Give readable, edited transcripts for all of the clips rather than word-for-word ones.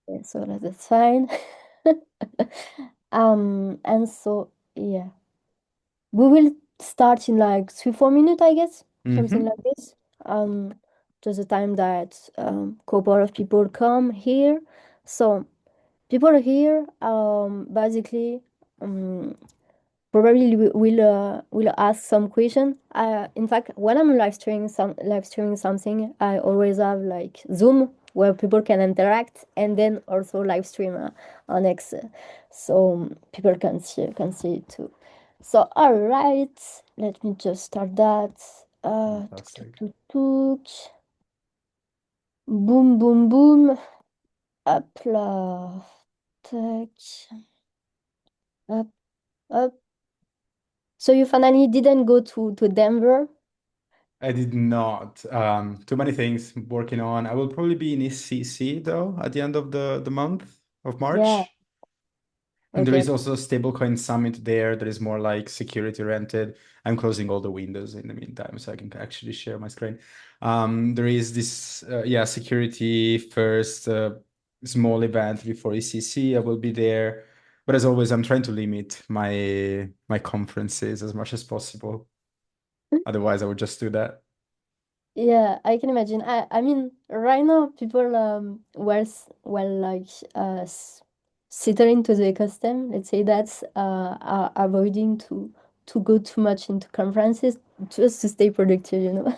Yeah, so that's fine. And so yeah, we will start in like 3, 4 minutes, I guess, something Mm-hmm. like this. Just the time that couple of people come here. So people here, basically, um, probably will ask some question. In fact, when I'm live streaming something, I always have like Zoom where people can interact, and then also live stream on X, so people can see it too. So all right, let me just start that. Tuk, tuk, Fantastic. tuk, tuk. Boom, boom, boom. Hop là. Tac. Hop, hop. So you finally didn't go to Denver? I did not. Too many things working on. I will probably be in ECC though at the end of the month of Yeah. March. And there Okay. is also a stablecoin summit there that is more like security oriented. I'm closing all the windows in the meantime so I can actually share my screen. There is this, yeah, security first small event before ECC. I will be there. But as always, I'm trying to limit my conferences as much as possible. Otherwise, I would just do that. Yeah, I can imagine. I mean, right now people well like settling to the custom. Let's say that's are avoiding to go too much into conferences just to stay productive, you know.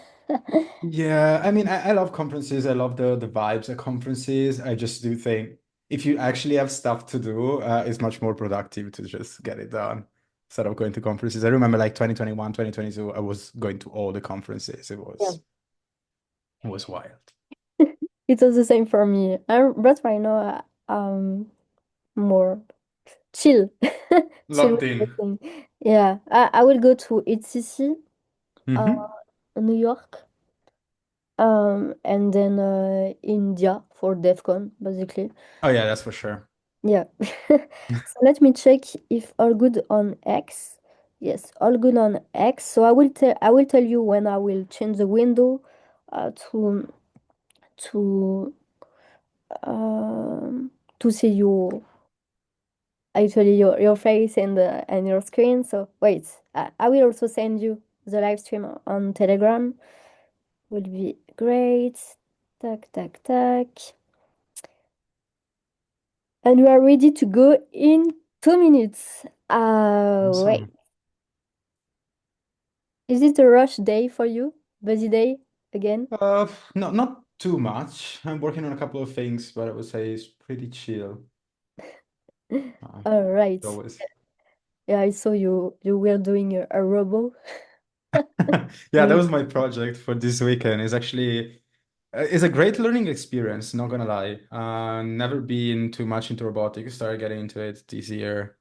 Yeah, I mean, I love conferences. I love the vibes at conferences. I just do think if you actually have stuff to do, it's much more productive to just get it done instead of going to conferences. I remember like 2021, 2022, I was going to all the conferences. Yeah. It was wild. It was the same for me. But right now, more chill, chill Locked with in. everything. Yeah, I will go to HCC, uh, Hmm. New York. And then India for DEF CON, basically. Oh yeah, that's for sure. Yeah. So let me check if all good on X. Yes, all good on X. So I will tell you when I will change the window to um to see you actually your face and your screen. So wait, I will also send you the live stream on Telegram. Will be great. Tac tac tac. And we are ready to go in 2 minutes. Wait. Awesome. Is it a rush day for you? Busy day again? Not too much. I'm working on a couple of things, but I would say it's pretty chill. Uh, All right. always. Yeah, I saw you were doing a robo. Yeah, that Mm. was my project for this weekend. It's actually it's a great learning experience, not gonna lie. Never been too much into robotics, started getting into it this year.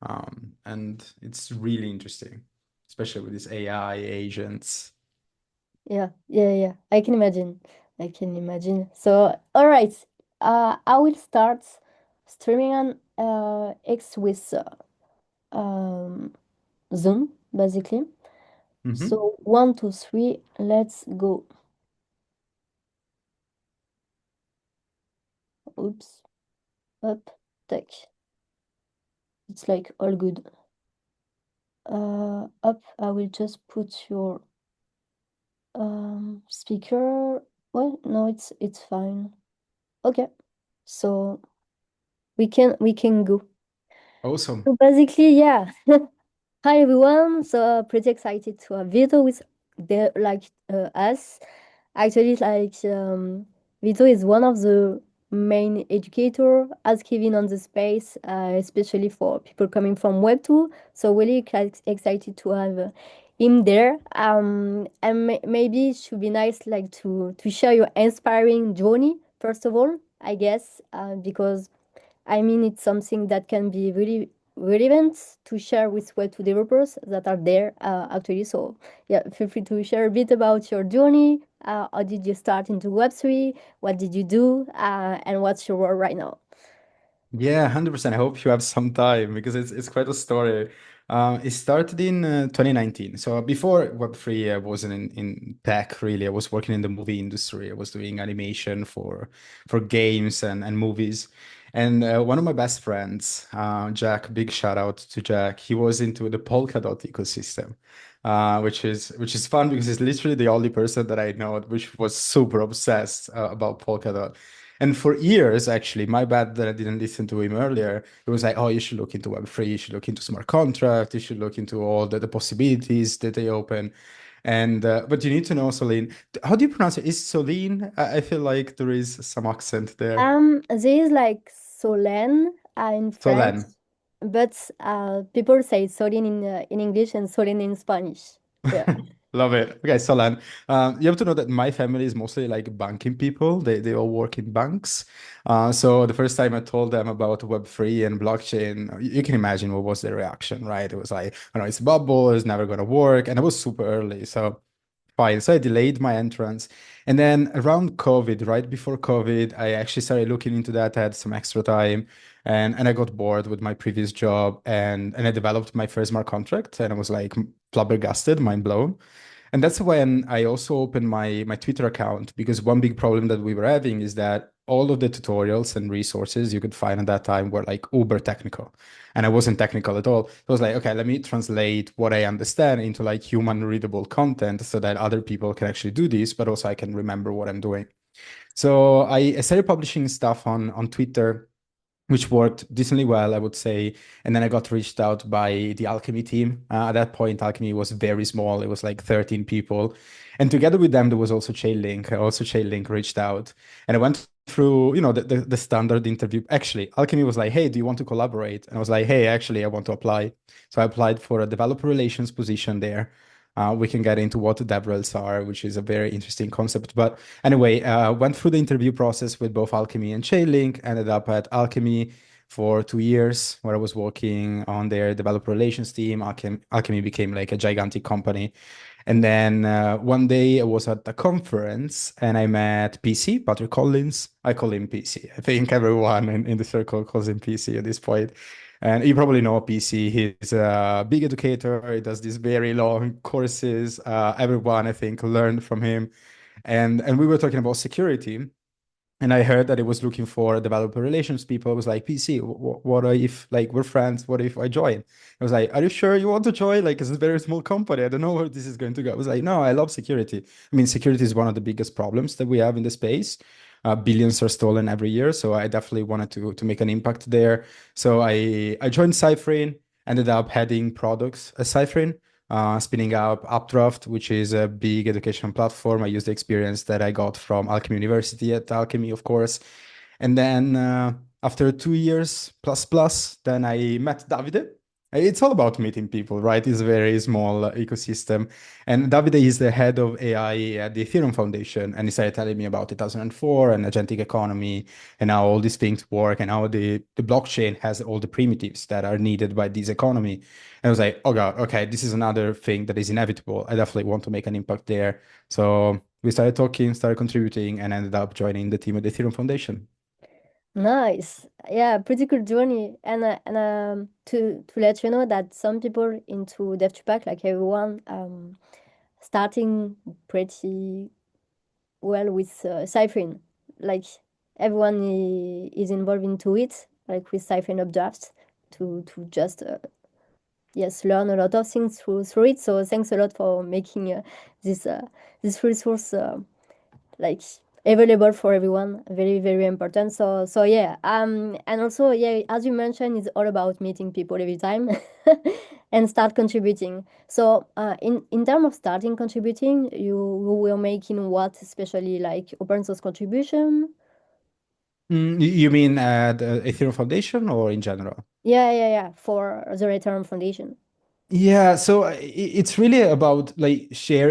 And it's really interesting, especially with these AI agents. Yeah, yeah, yeah. I can imagine. I can imagine. So, all right. I will start streaming on X with um Zoom, basically. Hmm. So 1, 2, 3, let's go. Oops. Up. Tac. It's like all good. Up, I will just put your speaker. Well, no, it's fine. Okay, so we can go. Awesome. So basically, yeah. Hi everyone. So pretty excited to have Vito with us. Actually, like Vito is one of the main educator as Kevin on the space, especially for people coming from Web 2. So really excited to have him there. And maybe it should be nice like to share your inspiring journey first of all, I guess, because I mean, it's something that can be really relevant to share with Web2 developers that are there actually. So, yeah, feel free to share a bit about your journey. How did you start into Web3? What did you do? And what's your role right now? Yeah, 100%. I hope you have some time because it's quite a story. It started in 2019. So before Web3, I wasn't in tech really. I was working in the movie industry. I was doing animation for games and movies. And one of my best friends, Jack, big shout out to Jack. He was into the Polkadot ecosystem, which is fun because he's literally the only person that I know which was super obsessed about Polkadot. And for years, actually, my bad that I didn't listen to him earlier. It was like, oh, you should look into Web3, you should look into smart contract, you should look into all the possibilities that they open. And but you need to know, Soline. How do you pronounce it? Is Soline? I feel like there is some accent there. There is like Solène in French, Solen. but people say Solène in English and Solène in Spanish. Yeah. Love it. Okay, Solan. You have to know that my family is mostly like banking people. They all work in banks. So the first time I told them about Web3 and blockchain, you can imagine what was their reaction, right? It was like, I know it's a bubble, it's never gonna work, and it was super early. So fine. So I delayed my entrance. And then around COVID, right before COVID, I actually started looking into that. I had some extra time and I got bored with my previous job and I developed my first smart contract and I was like flabbergasted, mind blown. And that's when I also opened my Twitter account because one big problem that we were having is that all of the tutorials and resources you could find at that time were like uber technical. And I wasn't technical at all. So I was like, okay, let me translate what I understand into like human readable content so that other people can actually do this, but also I can remember what I'm doing. So I started publishing stuff on Twitter, which worked decently well, I would say. And then I got reached out by the Alchemy team. At that point, Alchemy was very small. It was like 13 people. And together with them, there was also Chainlink. Also, Chainlink reached out. And I went through, the standard interview. Actually, Alchemy was like, hey, do you want to collaborate? And I was like, hey, actually, I want to apply. So I applied for a developer relations position there. We can get into what DevRels are, which is a very interesting concept. But anyway, went through the interview process with both Alchemy and Chainlink, ended up at Alchemy for 2 years, where I was working on their developer relations team. Alchemy became like a gigantic company. And then one day I was at a conference and I met PC, Patrick Collins. I call him PC. I think everyone in the circle calls him PC at this point. And you probably know PC. He's a big educator. He does these very long courses. Everyone, I think, learned from him. And we were talking about security. And I heard that it was looking for developer relations people. I was like, PC, what if like we're friends? What if I join? I was like, are you sure you want to join? Like, it's a very small company. I don't know where this is going to go. I was like, no, I love security. I mean, security is one of the biggest problems that we have in the space. Billions are stolen every year. So I definitely wanted to make an impact there. So I joined Cyfrain, ended up heading products at Cyfrain, spinning up Updraft, which is a big education platform. I used the experience that I got from Alchemy University at Alchemy, of course. And then after 2 years plus, then I met Davide. It's all about meeting people, right? It's a very small ecosystem. And Davide is the head of AI at the Ethereum Foundation. And he started telling me about 2004 and agentic economy and how all these things work and how the blockchain has all the primitives that are needed by this economy. And I was like, oh God, okay, this is another thing that is inevitable. I definitely want to make an impact there. So we started talking, started contributing, and ended up joining the team at the Ethereum Foundation. Nice. Yeah, pretty cool journey. And to let you know that some people into Dev2Pack, like everyone, starting pretty well with Cypher. Like everyone is involved into it, like with Cypher Updraft to just yes, learn a lot of things through it. So thanks a lot for making this resource like available for everyone. Very, very important. So yeah, and also yeah, as you mentioned, it's all about meeting people every time and start contributing. So in terms of starting contributing, you were making what, especially like open source contribution? You mean the Ethereum Foundation or in general? Yeah, for the Return Foundation. Yeah, so it's really about like share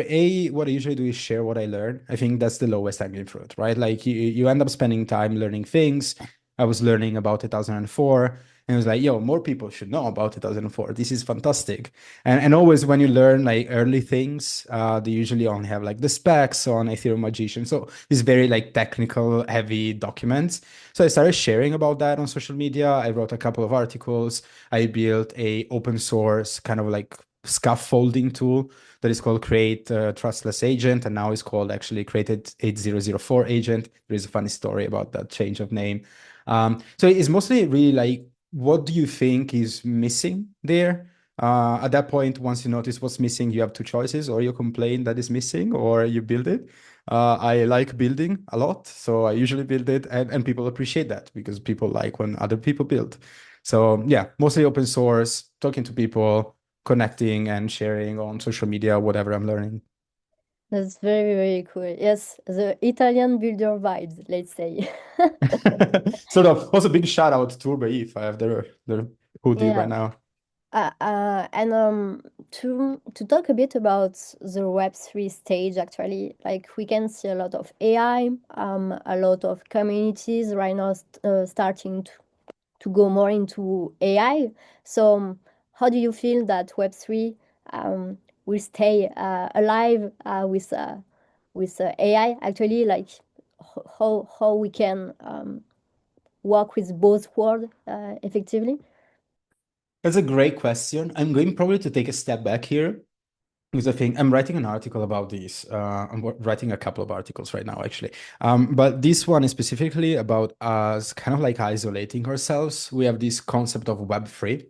what I usually do is share what I learn. I think that's the lowest hanging fruit, right? Like you end up spending time learning things. I was learning about 2004 and it was like, yo, more people should know about 2004. This is fantastic. And always when you learn like early things, they usually only have like the specs on Ethereum Magician. So it's very like technical heavy documents. So I started sharing about that on social media. I wrote a couple of articles. I built a open source kind of like scaffolding tool that is called Create Trustless Agent, and now it's called actually Created 8004 Agent. There is a funny story about that change of name. So it's mostly really like, what do you think is missing there? At that point, once you notice what's missing, you have two choices: or you complain that is missing, or you build it. I like building a lot, so I usually build it, and people appreciate that because people like when other people build. So yeah, mostly open source, talking to people, connecting and sharing on social media, whatever I'm learning. That's very, very cool. Yes, the Italian builder vibes, let's say. Sort of. Also, big shout out to Turbo if I have their hoodie right Yeah. now. And to talk a bit about the Web3 stage, actually, like we can see a lot of AI, a lot of communities right now starting to go more into AI. So, how do you feel that Web3 um, will stay alive with AI? Actually, like how we can work with both worlds effectively? That's a great question. I'm going probably to take a step back here because I think I'm writing an article about this. Writing a couple of articles right now, actually. But this one is specifically about us kind of like isolating ourselves. We have this concept of Web3,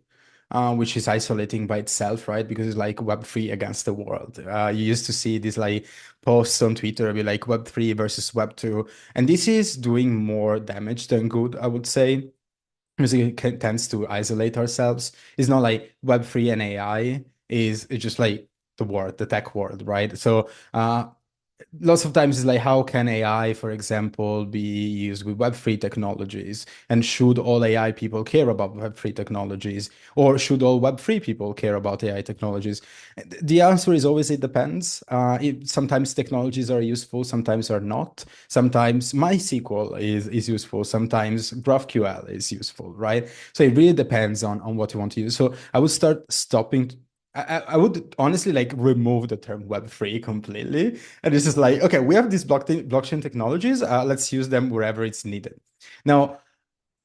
which is isolating by itself, right? Because it's like Web3 against the world. You used to see these like posts on Twitter, be like Web3 versus Web2. And this is doing more damage than good, I would say. Music tends to isolate ourselves. It's not like Web3 and AI is it's just like the world, the tech world, right? So lots of times it's like, how can AI, for example, be used with Web3 technologies? And should all AI people care about Web3 technologies? Or should all Web3 people care about AI technologies? The answer is always it depends. Sometimes technologies are useful, sometimes are not. Sometimes MySQL is useful, sometimes GraphQL is useful, right? So it really depends on what you want to use. So I would start stopping. I would honestly like remove the term Web3 completely. And it's just like, okay, we have these blockchain technologies. Let's use them wherever it's needed. Now,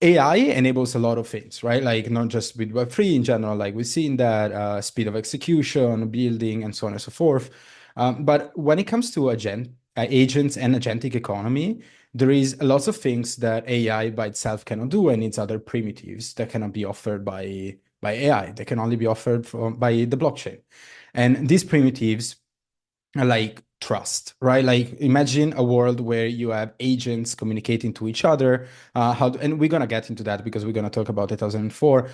AI enables a lot of things, right? Like not just with Web3 in general, like we've seen that speed of execution, building, and so on and so forth. But when it comes to agents and agentic economy, there is lots of things that AI by itself cannot do, and it's other primitives that cannot be offered by AI. They can only be offered by the blockchain. And these primitives like trust, right? Like imagine a world where you have agents communicating to each other. And we're gonna get into that because we're gonna talk about 2004.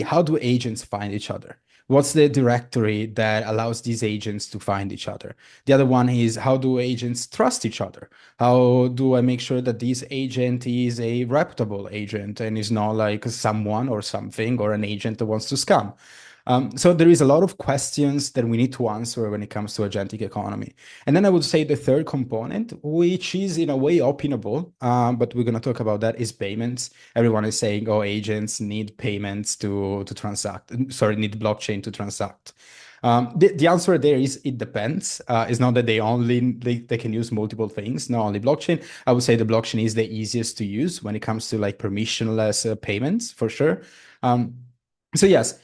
How do agents find each other? What's the directory that allows these agents to find each other? The other one is, how do agents trust each other? How do I make sure that this agent is a reputable agent and is not like someone or something or an agent that wants to scam? So there is a lot of questions that we need to answer when it comes to agentic economy. And then I would say the third component, which is in a way opinable, but we're going to talk about that, is payments. Everyone is saying, oh, agents need payments to transact. Sorry, need blockchain to transact. The answer there is it depends. It's not that they can use multiple things, not only blockchain. I would say the blockchain is the easiest to use when it comes to like permissionless payments for sure. Um, so yes,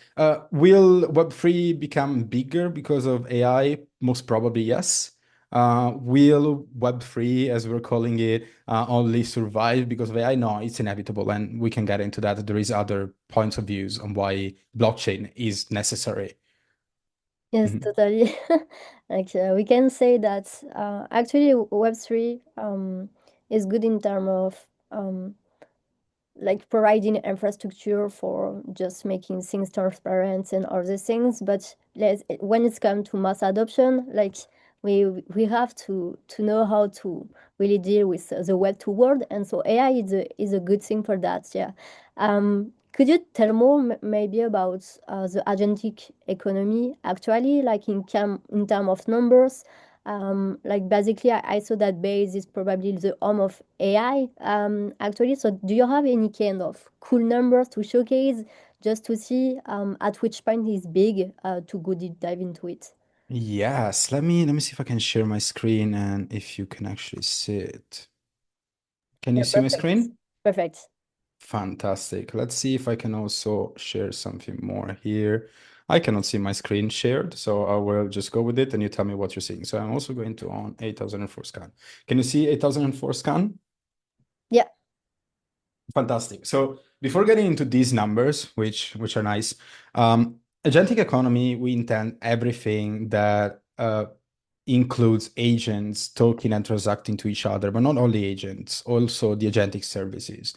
will Web3 become bigger because of AI? Most probably yes. Will Web3, as we're calling it, only survive because of AI? No, it's inevitable, and we can get into that. There is other points of views on why blockchain is necessary. Yes, Mhm. totally. Like we can say that actually Web3 is good in terms of like providing infrastructure for just making things transparent and other things. But when it's come to mass adoption, like we have to know how to really deal with the Web2 world, and so AI is a good thing for that. Yeah. Could you tell more maybe about the agentic economy actually, like in terms of numbers? Like basically, I saw that base is probably the home of AI, actually. So do you have any kind of cool numbers to showcase just to see at which point is big to go deep dive into it? Yes, let me see if I can share my screen and if you can actually see it. Can you Yeah, see my perfect. screen? Perfect. Fantastic. Let's see if I can also share something more here. I cannot see my screen shared, so I will just go with it and you tell me what you're seeing. So I'm also going to on 8004 scan. Can you see 8004 scan? Yeah. Fantastic. So before getting into these numbers, which are nice, agentic economy, we intend everything that includes agents talking and transacting to each other, but not only agents, also the agentic services.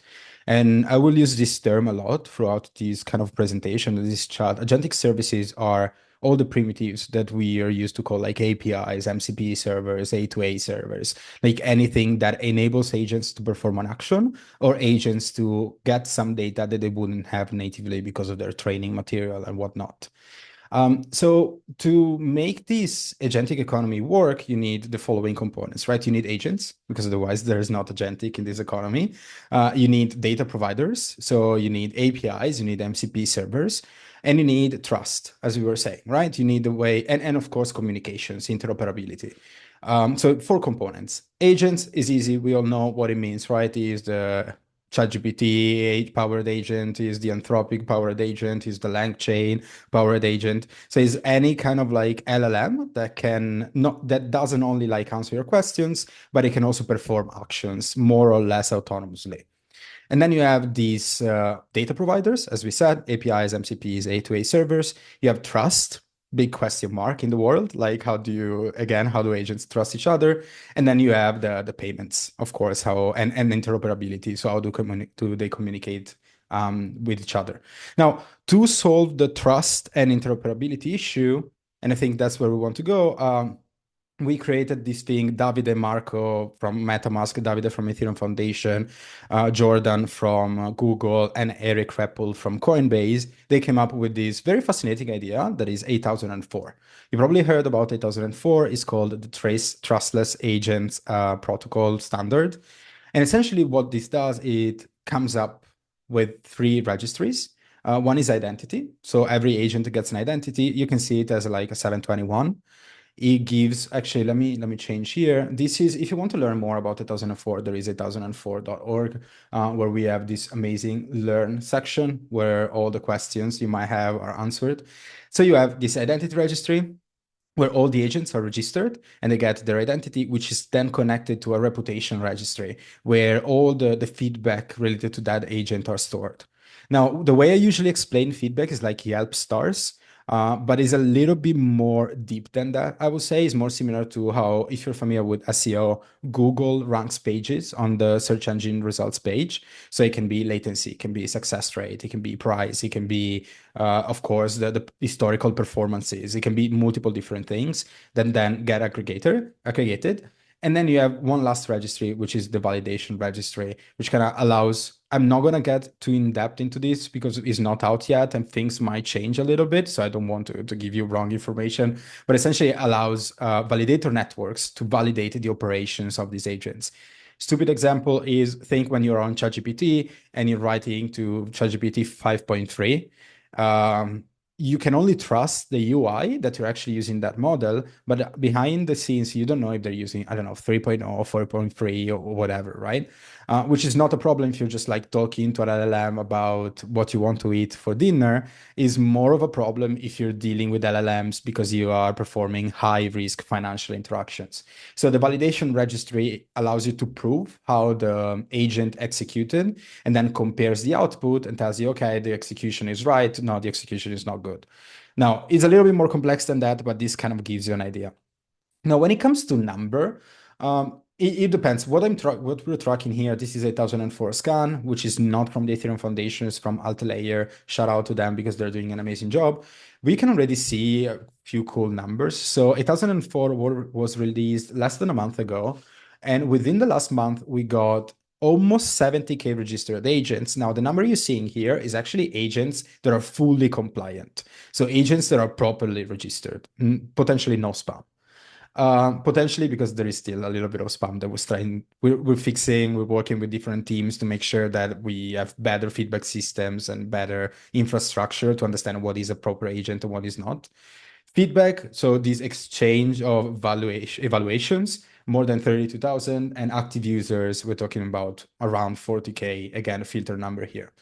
And I will use this term a lot throughout this kind of presentation, this chat. Agentic services are all the primitives that we are used to call like APIs, MCP servers, A2A servers, like anything that enables agents to perform an action or agents to get some data that they wouldn't have natively because of their training material and whatnot. So to make this agentic economy work, you need the following components, right? You need agents, because otherwise there is not agentic in this economy. You need data providers. So you need APIs, you need MCP servers, and you need trust, as we were saying, right? You need the way, and of course, communications, interoperability. So four components. Agents is easy. We all know what it means, right? Is the ChatGPT powered agent, is the Anthropic powered agent, is the LangChain powered agent. So it's any kind of like LLM that can not that doesn't only like answer your questions, but it can also perform actions more or less autonomously. And then you have these data providers, as we said, APIs, MCPs, A2A servers. You have trust, big question mark in the world. Like how do agents trust each other? And then you have the payments, of course, and interoperability. So how do they communicate with each other? Now, to solve the trust and interoperability issue, and I think that's where we want to go, we created this thing, Davide Marco from MetaMask, Davide from Ethereum Foundation, Jordan from Google, and Eric Reppel from Coinbase. They came up with this very fascinating idea that is 8004. You probably heard about 8004. It's called the Trace Trustless Agents Protocol Standard. And essentially what this does, it comes up with three registries. One is identity. So every agent gets an identity. You can see it as like a 721. It gives, actually, let me change here. This is, if you want to learn more about 2004, there is 8004.org, where we have this amazing learn section where all the questions you might have are answered. So you have this identity registry where all the agents are registered and they get their identity, which is then connected to a reputation registry where all the feedback related to that agent are stored. Now, the way I usually explain feedback is like Yelp stars, but it's a little bit more deep than that. I would say it's more similar to how, if you're familiar with SEO, Google ranks pages on the search engine results page. So it can be latency, it can be success rate, it can be price, it can be, of course, the historical performances. It can be multiple different things that then get aggregated. And then you have one last registry, which is the validation registry, which kind of allows, I'm not going to get too in depth into this because it's not out yet and things might change a little bit. So I don't want to give you wrong information, but essentially allows validator networks to validate the operations of these agents. Stupid example is, think when you're on ChatGPT and you're writing to ChatGPT 5.3. You can only trust the UI that you're actually using that model, but behind the scenes, you don't know if they're using, I don't know, 3.0, 4.3 or whatever, right? Which is not a problem if you're just like talking to an LLM about what you want to eat for dinner, is more of a problem if you're dealing with LLMs because you are performing high risk financial interactions. So the validation registry allows you to prove how the agent executed and then compares the output and tells you, okay, the execution is right. No, the execution is not good. Now, it's a little bit more complex than that, but this kind of gives you an idea. Now, when it comes to number, it depends. What we're tracking here, this is a 1004 scan, which is not from the Ethereum Foundation, it's from Altelayer. Shout out to them because they're doing an amazing job. We can already see a few cool numbers. So 8004 was released less than a month ago. And within the last month, we got almost 70K registered agents. Now, the number you're seeing here is actually agents that are fully compliant. So agents that are properly registered, potentially no spam. Potentially because there is still a little bit of spam that we're fixing, we're working with different teams to make sure that we have better feedback systems and better infrastructure to understand what is a proper agent and what is not. Feedback, so this exchange of evaluations, more than 32,000, and active users, we're talking about around 40K, again, a filter number here.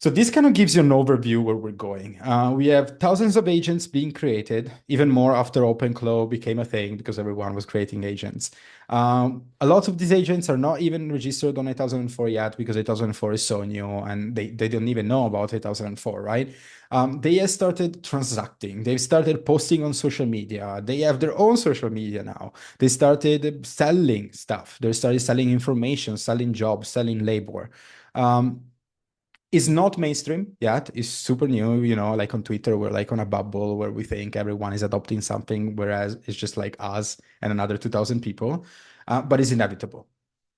So this kind of gives you an overview where we're going. We have thousands of agents being created, even more after OpenClaw became a thing because everyone was creating agents. A lot of these agents are not even registered on 8004 yet because 8004 is so new and they don't even know about 8004, right? They have started transacting. They've started posting on social media. They have their own social media now. They started selling stuff. They started selling information, selling jobs, selling labor. Um, is not mainstream yet. It's super new, like on Twitter, we're like on a bubble where we think everyone is adopting something, whereas it's just like us and another 2,000 people. But it's inevitable,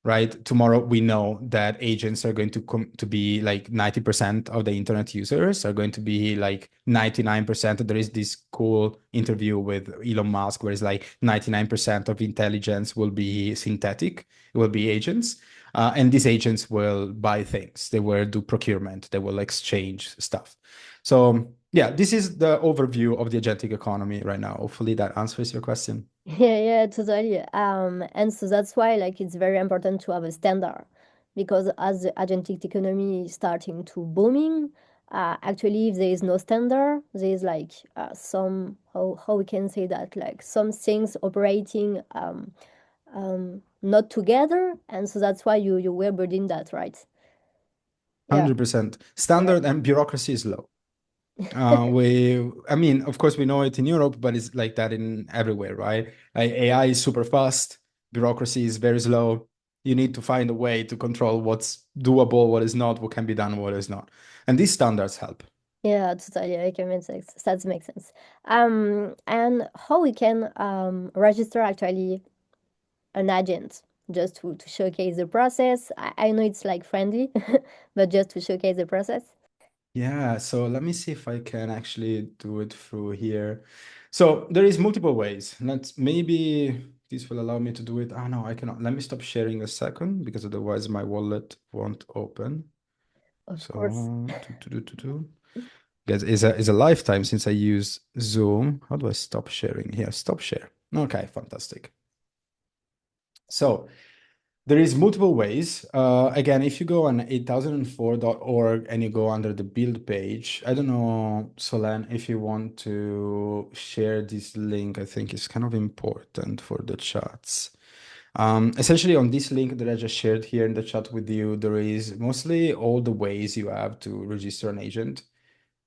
right? Tomorrow we know that agents are going to come to be like 90% of the internet users are going to be like 99%. There is this cool interview with Elon Musk where it's like 99% of intelligence will be synthetic, it will be agents. And these agents will buy things, they will do procurement, they will exchange stuff. So yeah, this is the overview of the agentic economy right now. Hopefully that answers your question. Yeah, yeah, totally. And so that's why like it's very important to have a standard because as the agentic economy is starting to booming, actually if there is no standard, there is like some how we can say that like some things operating not together, and so that's why you were building that, right? Yeah, 100%. yeah. Standard and bureaucracy is low. I mean, of course, we know it in Europe, but it's like that in everywhere, right? Like AI is super fast, bureaucracy is very slow. You need to find a way to control what's doable, what is not, what can be done, what is not. And these standards help. Yeah, totally. I can make sense. That makes sense. And how we can register actually an agent just to showcase the process. I know it's like friendly, but just to showcase the process. Yeah, so let me see if I can actually do it through here. So there is multiple ways. Let's maybe this will allow me to do it. Oh no, I cannot. Let me stop sharing a second because otherwise my wallet won't open. Of course. So do. Guys, is a lifetime since I use Zoom. How do I stop sharing here? Stop share. Okay, fantastic. So there is multiple ways. Again, if you go on 8004.org and you go under the build page, I don't know, Solan, if you want to share this link, I think it's kind of important for the chats. Essentially, on this link that I just shared here in the chat with you, there is mostly all the ways you have to register an agent.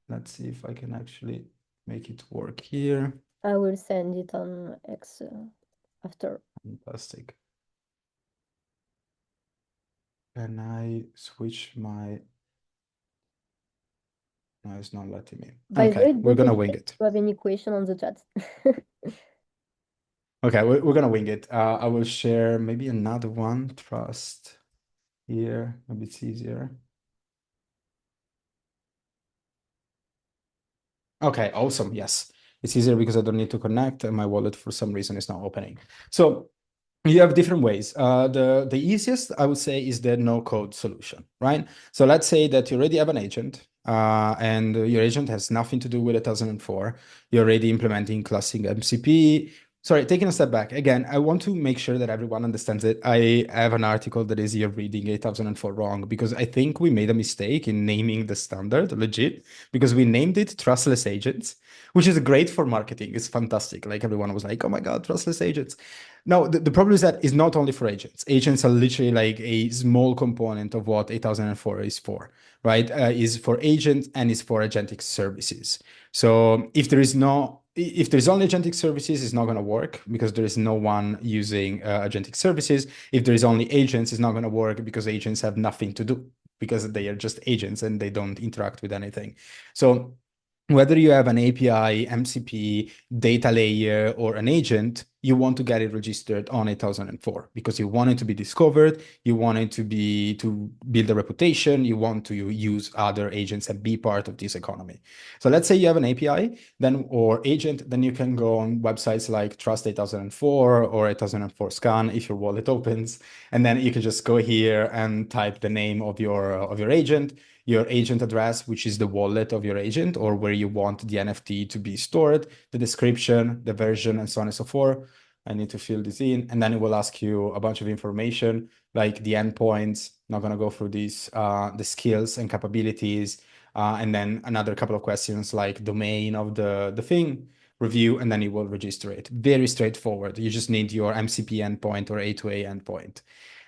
Let's see if I can actually make it work here. I will send it on X after. Fantastic. Can I switch my... No, it's not letting me. By the way, Okay, we're don't gonna hesitate wing if it. you have any question on the chat. Okay, we're gonna wing it. I will share maybe another one. Trust here. Maybe it's easier. Okay, awesome. Yes. It's easier because I don't need to connect and my wallet for some reason is not opening. So you have different ways. The easiest I would say is the no code solution, right? So let's say that you already have an agent, and your agent has nothing to do with 1004. You're already implementing classic MCP. Sorry, taking a step back again, I want to make sure that everyone understands it. I have an article that is here reading 8004 wrong because I think we made a mistake in naming the standard legit because we named it trustless agents, which is great for marketing. It's fantastic. Like everyone was like, oh my God, trustless agents. No, the problem is that it's not only for agents. Agents are literally like a small component of what 8004 is for, right? Is for agents and is for agentic services. So if there's only agentic services, it's not going to work because there is no one using agentic services. If there is only agents, it's not going to work because agents have nothing to do because they are just agents and they don't interact with anything. So whether you have an API, MCP, data layer, or an agent, you want to get it registered on 8004 because you want it to be discovered, you want it to build a reputation, you want to use other agents and be part of this economy. So let's say you have an API then or agent, then you can go on websites like Trust 8004 or 8004 Scan if your wallet opens, and then you can just go here and type the name of your agent, your agent address, which is the wallet of your agent or where you want the NFT to be stored, the description, the version, and so on and so forth. I need to fill this in, and then it will ask you a bunch of information like the endpoints. Not going to go through these, the skills and capabilities, and then another couple of questions like domain of the thing, review, and then it will register it. Very straightforward. You just need your MCP endpoint or A2A endpoint.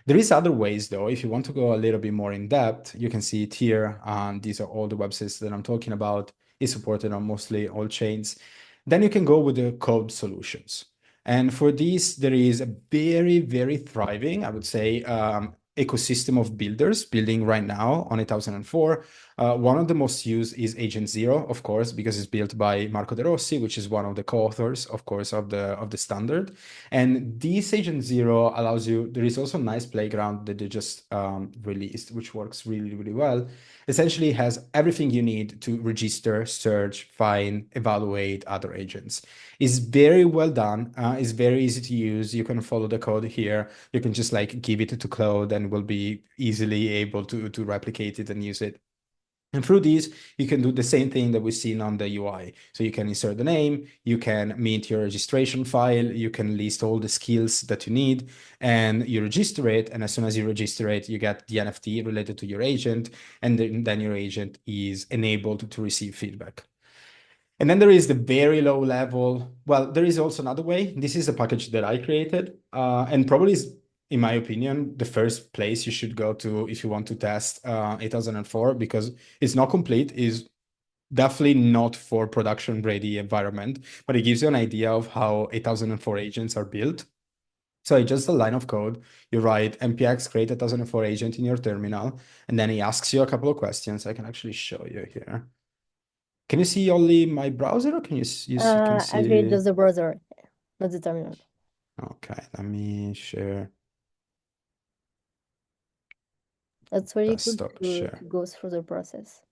There is other ways though. If you want to go a little bit more in depth, you can see it here. These are all the websites that I'm talking about. It's supported on mostly all chains. Then you can go with the code solutions. And for these, there is a very, very thriving, I would say, ecosystem of builders building right now on 8004. One of the most used is Agent Zero, of course, because it's built by Marco De Rossi, which is one of the co-authors, of course, of the standard. And this Agent Zero allows you, there is also a nice playground that they just released, which works really, really well. Essentially has everything you need to register, search, find, evaluate other agents. It's very well done. It's very easy to use. You can follow the code here. You can just like give it to Claude and will be easily able to replicate it and use it. And through these, you can do the same thing that we've seen on the UI. So you can insert the name, you can mint your registration file, you can list all the skills that you need, and you register it. And as soon as you register it, you get the NFT related to your agent, and then your agent is enabled to receive feedback. And then there is the very low level. Well, there is also another way. This is a package that I created, and probably is, in my opinion, the first place you should go to if you want to test 8004, because it's not complete, is definitely not for production ready environment, but it gives you an idea of how 8004 agents are built. So it's just a line of code. You write npx create 8004 agent in your terminal, and then he asks you a couple of questions. I can actually show you here. Can you see only my browser, or can can Actually, see? just the browser, not the terminal. Okay, let me share That's really cool desktop to share. go through the process.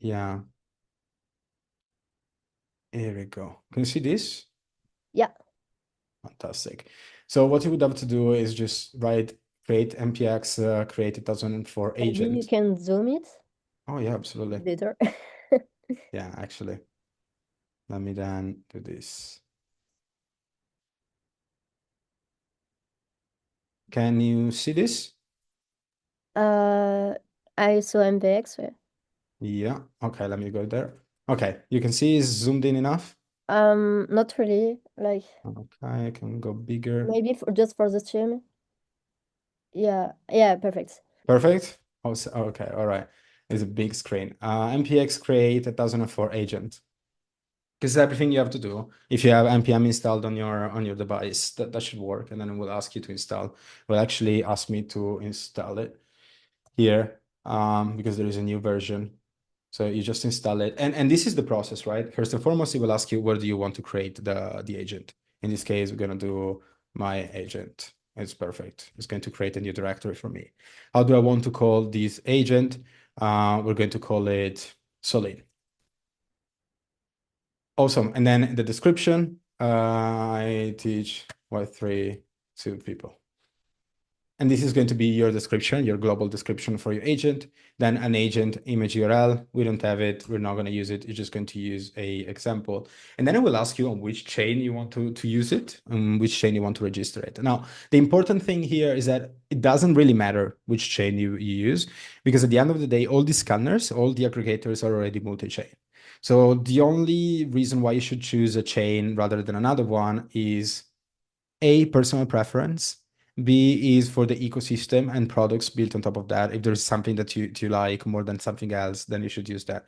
Yeah, here we go. Can you see this? Yeah, Fantastic. So what you would have to do is just write create npx create 8004 maybe you agent. can zoom it Oh yeah, absolutely. better. Yeah, actually. Let me then do this. Can you see this? uh, I saw MPX. Yeah. Okay, let me go there. Okay, you can see it's zoomed in enough. Not really. Like Okay, I can go bigger. maybe for just for the stream. Yeah, yeah, perfect. Perfect. Oh, okay, all right. It's a big screen. npx create 8004 agent. This is everything you have to do. If you have npm installed on your device, that should work. And then it will ask you to install. It will actually ask me to install it here because there is a new version. So you just install it. And this is the process, right? First and foremost, it will ask you where do you want to create the agent. In this case, we're going to do my agent. It's perfect. It's going to create a new directory for me. How do I want to call this agent? We're going to call it Solid. Awesome. And then in the description, I teach Web3 to people. And this is going to be your description, your global description for your agent. Then an agent image URL. We don't have it. We're not going to use it. You're just going to use a example. And then it will ask you on which chain you want to use it and which chain you want to register it. Now, the important thing here is that it doesn't really matter which chain you use, because at the end of the day, all these scanners, all the aggregators are already multi-chain. So the only reason why you should choose a chain rather than another one is A, personal preference. B is for the ecosystem and products built on top of that. If there's something that you like more than something else, then you should use that.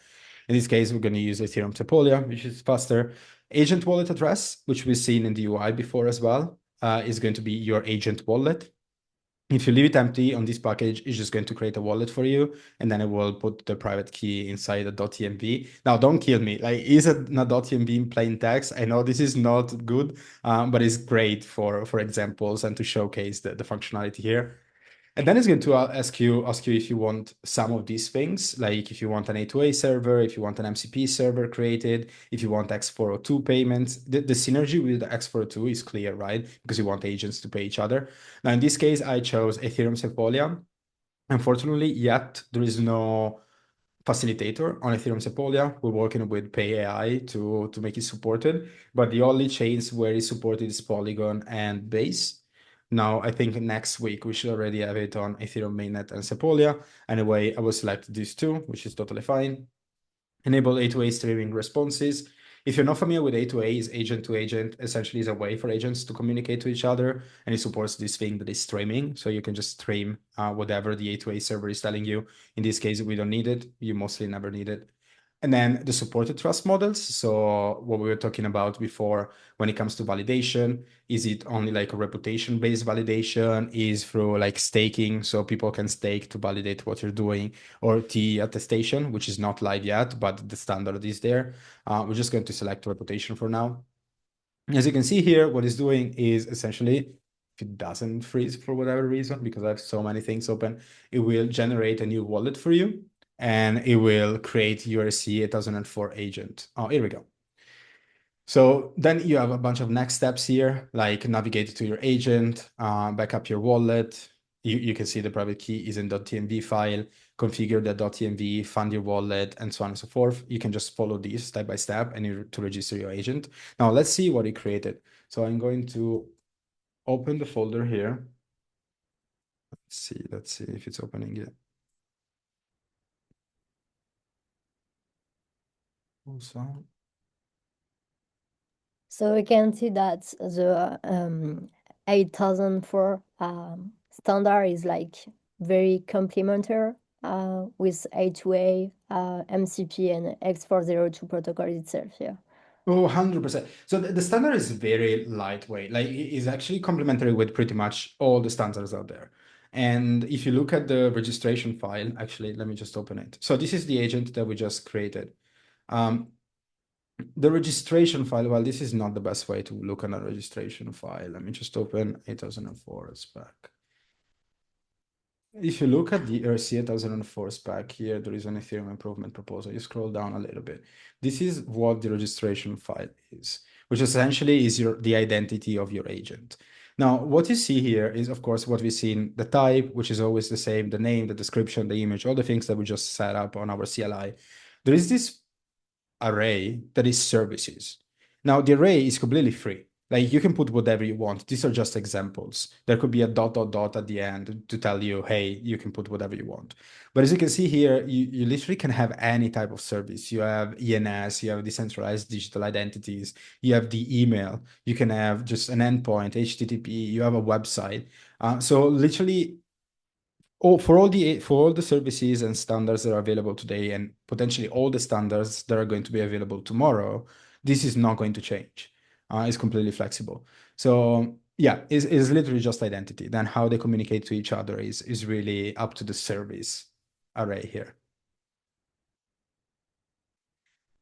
In this case, we're going to use Ethereum Sepolia, which is faster. Agent wallet address, which we've seen in the UI before as well, is going to be your agent wallet. If you leave it empty on this package, it's just going to create a wallet for you, and then it will put the private key inside a .env. Now, don't kill me. Like, is it not .env in plain text? I know this is not good, but it's great for examples and to showcase the functionality here. And then it's going to ask you if you want some of these things, like if you want an A2A server, if you want an MCP server created, if you want X402 payments. The synergy with the X402 is clear, right? Because you want agents to pay each other. Now, in this case, I chose Ethereum Sepolia. Unfortunately, yet there is no facilitator on Ethereum Sepolia. We're working with Pay AI to make it supported, but the only chains where it's supported is Polygon and Base. Now, I think next week we should already have it on Ethereum Mainnet and Sepolia. Anyway, I will select these two, which is totally fine. Enable A2A streaming responses. If you're not familiar with A2A, is agent to agent, essentially is a way for agents to communicate to each other, and it supports this thing that is streaming. So you can just stream whatever the A2A server is telling you. In this case, we don't need it. You mostly never need it. And then the supported trust models. So what we were talking about before when it comes to validation, is it only like a reputation-based validation? Is through like staking, so people can stake to validate what you're doing, or T attestation, which is not live yet, but the standard is there. We're just going to select reputation for now. As you can see here, what it's doing is essentially, if it doesn't freeze for whatever reason, because I have so many things open, it will generate a new wallet for you, and it will create ERC-8004 agent. Oh, here we go. So then you have a bunch of next steps here, like navigate to your agent, back up your wallet. You can see the private key is in .tmv file, configure the .tmv, fund your wallet, and so on and so forth. You can just follow these step by step and to register your agent. Now let's see what it created. So I'm going to open the folder here. Let's see if it's opening yet. Also, So we can see that the 8004 standard is like very complementary with A2A, MCP, and X402 protocol itself. Yeah. oh, 100%. So the standard is very lightweight. Like it is actually complementary with pretty much all the standards out there. And if you look at the registration file, actually, let me just open it. So this is the agent that we just created. The registration file, well, this is not the best way to look at a registration file. Let me just open 8004 spec. If you look at the ERC-8004 spec here, there is an Ethereum improvement proposal. You scroll down a little bit. This is what the registration file is, which essentially is the identity of your agent. Now, what you see here is, of course, what we see in the type, which is always the same, the name, the description, the image, all the things that we just set up on our CLI. There is this array that is services. Now, the array is completely free. Like you can put whatever you want. These are just examples. There could be a dot dot dot at the end to tell you, hey, you can put whatever you want. But as you can see here, you literally can have any type of service. You have ENS, you have decentralized digital identities, you have the email, you can have just an endpoint, HTTP, you have a website. So literally for all the services and standards that are available today, and potentially all the standards that are going to be available tomorrow, this is not going to change. It's completely flexible. So yeah, it's literally just identity. Then how they communicate to each other is really up to the service array here.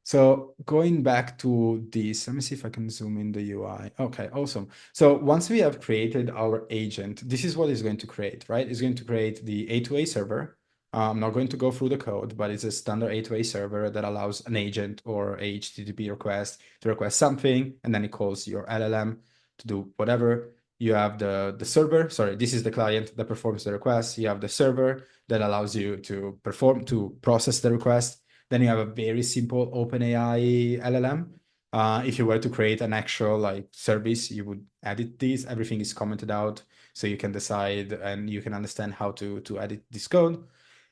So going back to this, let me see if I can zoom in the UI. Okay, awesome. So once we have created our agent, this is what it's going to create, right? It's going to create the A2A server. I'm not going to go through the code, but it's a standard A2A server that allows an agent or a HTTP request to request something, and then it calls your LLM to do whatever. You have the server, sorry, this is the client that performs the request. You have the server that allows you to process the request. Then you have a very simple OpenAI LLM. If you were to create an actual like service, you would edit this. Everything is commented out, so you can decide and you can understand how to edit this code.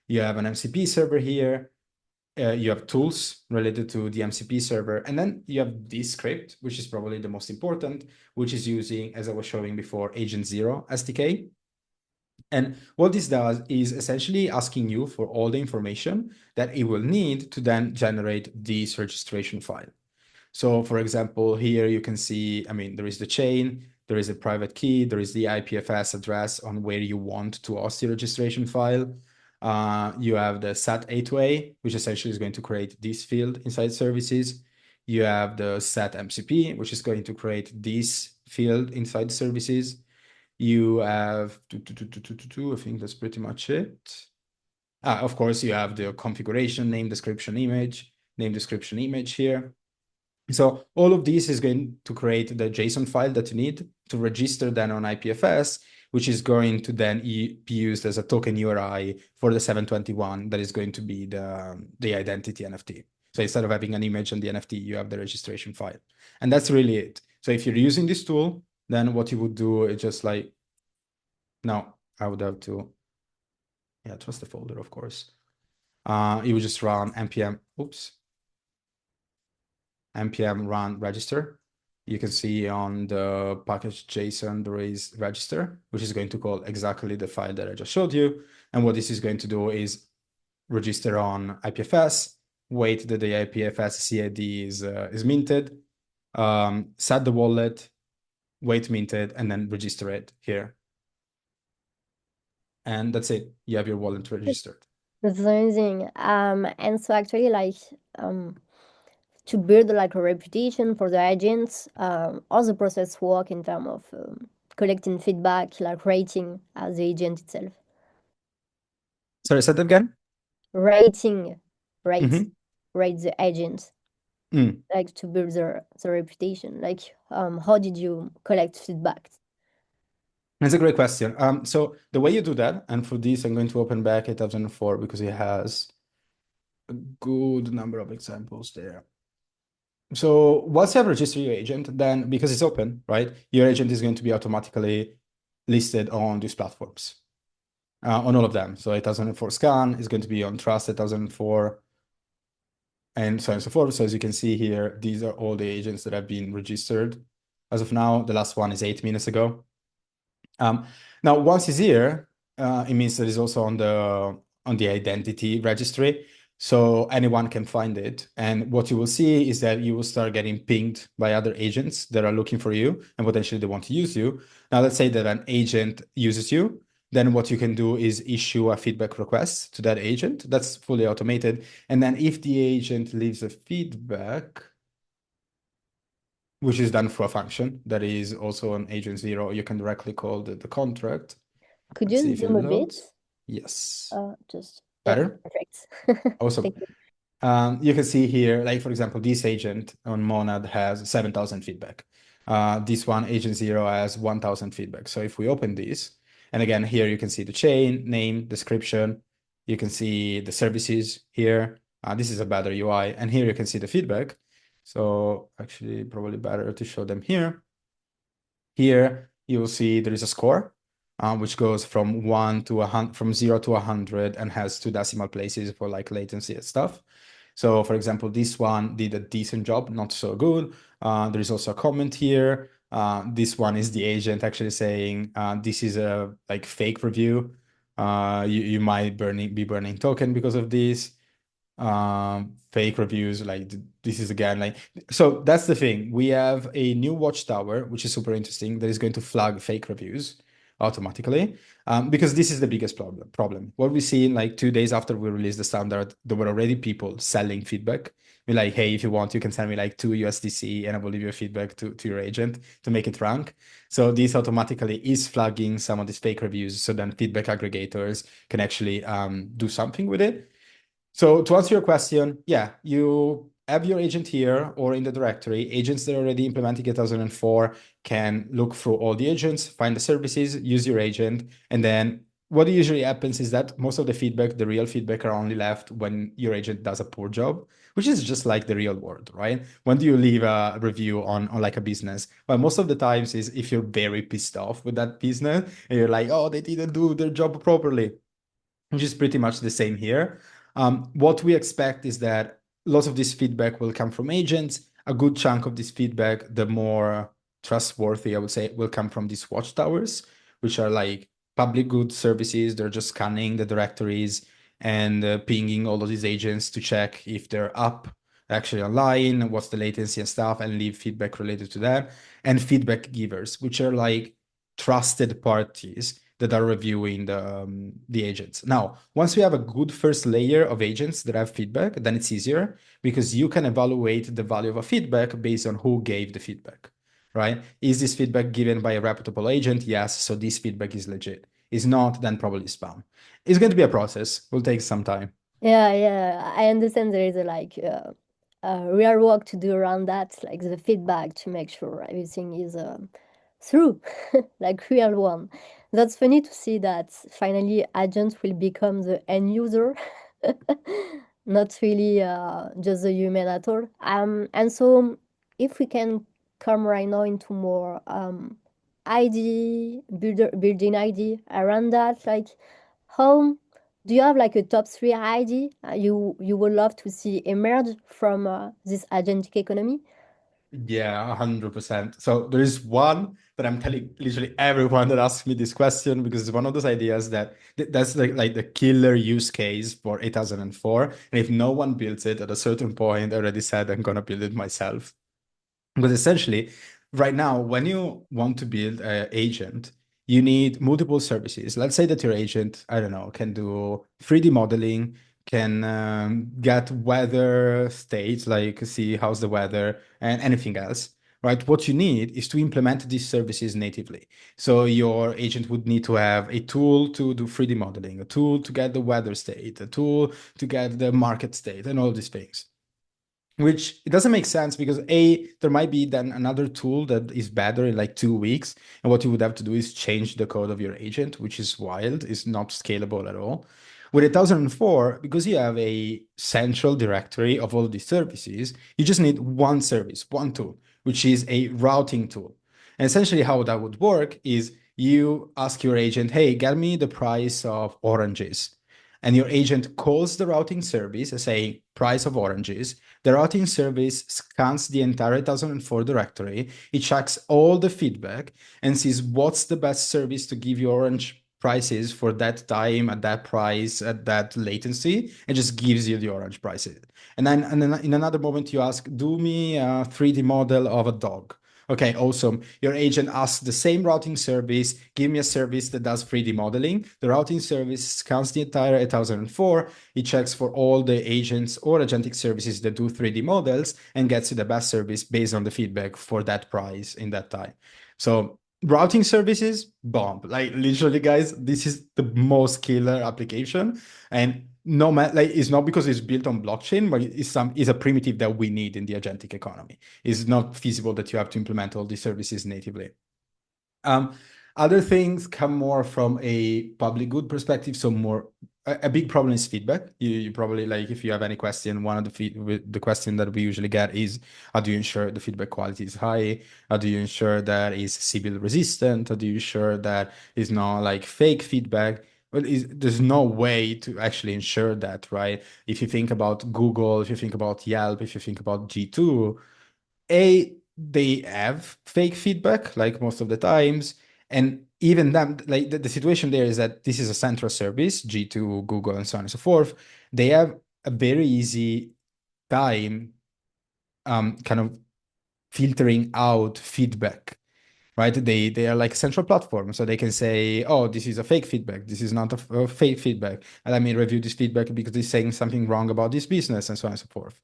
You have an MCP server here. You have tools related to the MCP server, and then you have this script, which is probably the most important, which is using, as I was showing before, Agent Zero SDK. And what this does is essentially asking you for all the information that it will need to then generate this registration file. So for example, here you can see, I mean, there is the chain, there is a private key, there is the IPFS address on where you want to host your registration file. You have the set A2A, which essentially is going to create this field inside services. You have the set MCP, which is going to create this field inside services. You have, I think that's pretty much it. Of course, you have the configuration, name, description, image here. So all of this is going to create the JSON file that you need to register then on IPFS, which is going to then be used as a token URI for the 721 that is going to be the identity NFT. So instead of having an image and the NFT, you have the registration file. And that's really it. So if you're using this tool, then what you would do is just like, no, I would have to, yeah, trust the folder, of course. You would just run npm, oops, npm run register. You can see on the package JSON, there is register, which is going to call exactly the file that I just showed you. And what this is going to do is register on IPFS, wait that the IPFS CID is minted, set the wallet, wait minted, and then register it here. And that's it. You have your wallet registered. That's amazing. And so actually, like, um, to build like a reputation for the agents, all the process work in terms of collecting feedback, like rating the agent itself. Sorry, say that again? Rating, rate, Mm-hmm. rate the agent, Mm. like to build the reputation. Like, how did you collect feedback? That's a great question. So the way you do that, and for this, I'm going to open back 8004 because it has a good number of examples there. So once you have registered your agent, then because it's open, right, your agent is going to be automatically listed on these platforms, on all of them. So 8004 scan is going to be on Trust 8004 and so on and so forth. So as you can see here, these are all the agents that have been registered. As of now, the last one is 8 minutes ago. Now, once it's here, it means that it's also on the identity registry, so anyone can find it. And what you will see is that you will start getting pinged by other agents that are looking for you and potentially they want to use you. Now, let's say that an agent uses you. Then what you can do is issue a feedback request to that agent. That's fully automated. And then if the agent leaves a feedback, which is done through a function that is also on agent zero, you can directly call the contract. Could Let's see you if it zoom a bit? loads. Yes. Just yeah, Better? perfect. Awesome. Thank you. You can see here, like for example, this agent on Monad has 7,000 feedback. This one, agent zero, has 1,000 feedback. So if we open this, and again, here you can see the chain, name, description. You can see the services here. This is a better UI. And here you can see the feedback. So actually, probably better to show them here. Here you'll see there is a score, which goes from 1 to 100, from 0 to 100, and has two decimal places for like latency and stuff. So for example, this one did a decent job, not so good. There is also a comment here. This one is the agent actually saying this is a like fake review. You might be burning token because of this. Fake reviews, like this is again like, so that's the thing. We have a new watchtower which is super interesting that is going to flag fake reviews automatically, because this is the biggest problem. What we see in like 2 days after we released the standard, there were already people selling feedback. We're like, hey, if you want, you can send me like 2 USDC and I will leave your feedback to your agent to make it rank. So this automatically is flagging some of these fake reviews, so then feedback aggregators can actually do something with it. So to answer your question, yeah, you have your agent here or in the directory. Agents that are already implementing 8004 can look through all the agents, find the services, use your agent. And then what usually happens is that most of the feedback, the real feedback, are only left when your agent does a poor job, which is just like the real world, right? When do you leave a review on like a business? Well, most of the times is if you're very pissed off with that business and you're like, oh, they didn't do their job properly, which is pretty much the same here. What we expect is that lots of this feedback will come from agents. A good chunk of this feedback, the more trustworthy, I would say, will come from these watchtowers, which are like public good services. They're just scanning the directories and pinging all of these agents to check if they're up actually online, what's the latency and stuff, and leave feedback related to that. And feedback givers, which are like trusted parties that are reviewing the agents. Now, once we have a good first layer of agents that have feedback, then it's easier because you can evaluate the value of a feedback based on who gave the feedback, right? Is this feedback given by a reputable agent? Yes, so this feedback is legit. Is not, then probably spam. It's going to be a process. Will take some time. Yeah, yeah, I understand there is a like real work to do around that, like the feedback to make sure everything is through, like real one. That's funny to see that finally agents will become the end user, not really just the human at all. And so if we can come right now into more building ID around that, like how do you have like a top three ID you would love to see emerge from this agentic economy? Yeah, 100%. So there is one that I'm telling literally everyone that asks me this question because it's one of those ideas that that's like the killer use case for 8004. And if no one builds it at a certain point, I already said I'm gonna build it myself. Because essentially, right now, when you want to build an agent, you need multiple services. Let's say that your agent, I don't know, can do 3D modeling, can get weather states, like see how's the weather and anything else, right? What you need is to implement these services natively. So your agent would need to have a tool to do 3D modeling, a tool to get the weather state, a tool to get the market state, and all these things. Which it doesn't make sense because there might be then another tool that is better in like 2 weeks, and what you would have to do is change the code of your agent, which is wild, is not scalable at all. With 1004, because you have a central directory of all these services, you just need one service, one tool, which is a routing tool. And essentially how that would work is you ask your agent, hey, get me the price of oranges. And your agent calls the routing service saying price of oranges. The routing service scans the entire 2004 directory. It checks all the feedback and sees what's the best service to give you orange prices for that time, at that price, at that latency, and just gives you the orange prices. And then in another moment, you ask, do me a 3D model of a dog. Okay, awesome. Your agent asks the same routing service, give me a service that does 3D modeling. The routing service scans the entire 8004. It checks for all the agents or agentic services that do 3D models and gets you the best service based on the feedback for that price in that time. So routing services, bomb. Like literally, guys, this is the most killer application. And no matter like it's not because it's built on blockchain, but it's a primitive that we need in the agentic economy. It's not feasible that you have to implement all these services natively. Um, Other things come more from a public good perspective. So more a big problem is feedback. You probably like if you have any question, one of the question that we usually get is how do you ensure the feedback quality is high? How do you ensure that is Sybil resistant? How do you ensure that is not like fake feedback? Well, there's no way to actually ensure that, right? If you think about Google, if you think about Yelp, if you think about G2, they have fake feedback like most of the times, and even them like the situation there is that this is a central service, G2, Google, and so on and so forth. They have a very easy time kind of filtering out feedback, right? They are like a central platform, so they can say, oh, this is a fake feedback, this is not a fake feedback, and let me review this feedback because it's saying something wrong about this business, and so on and so forth.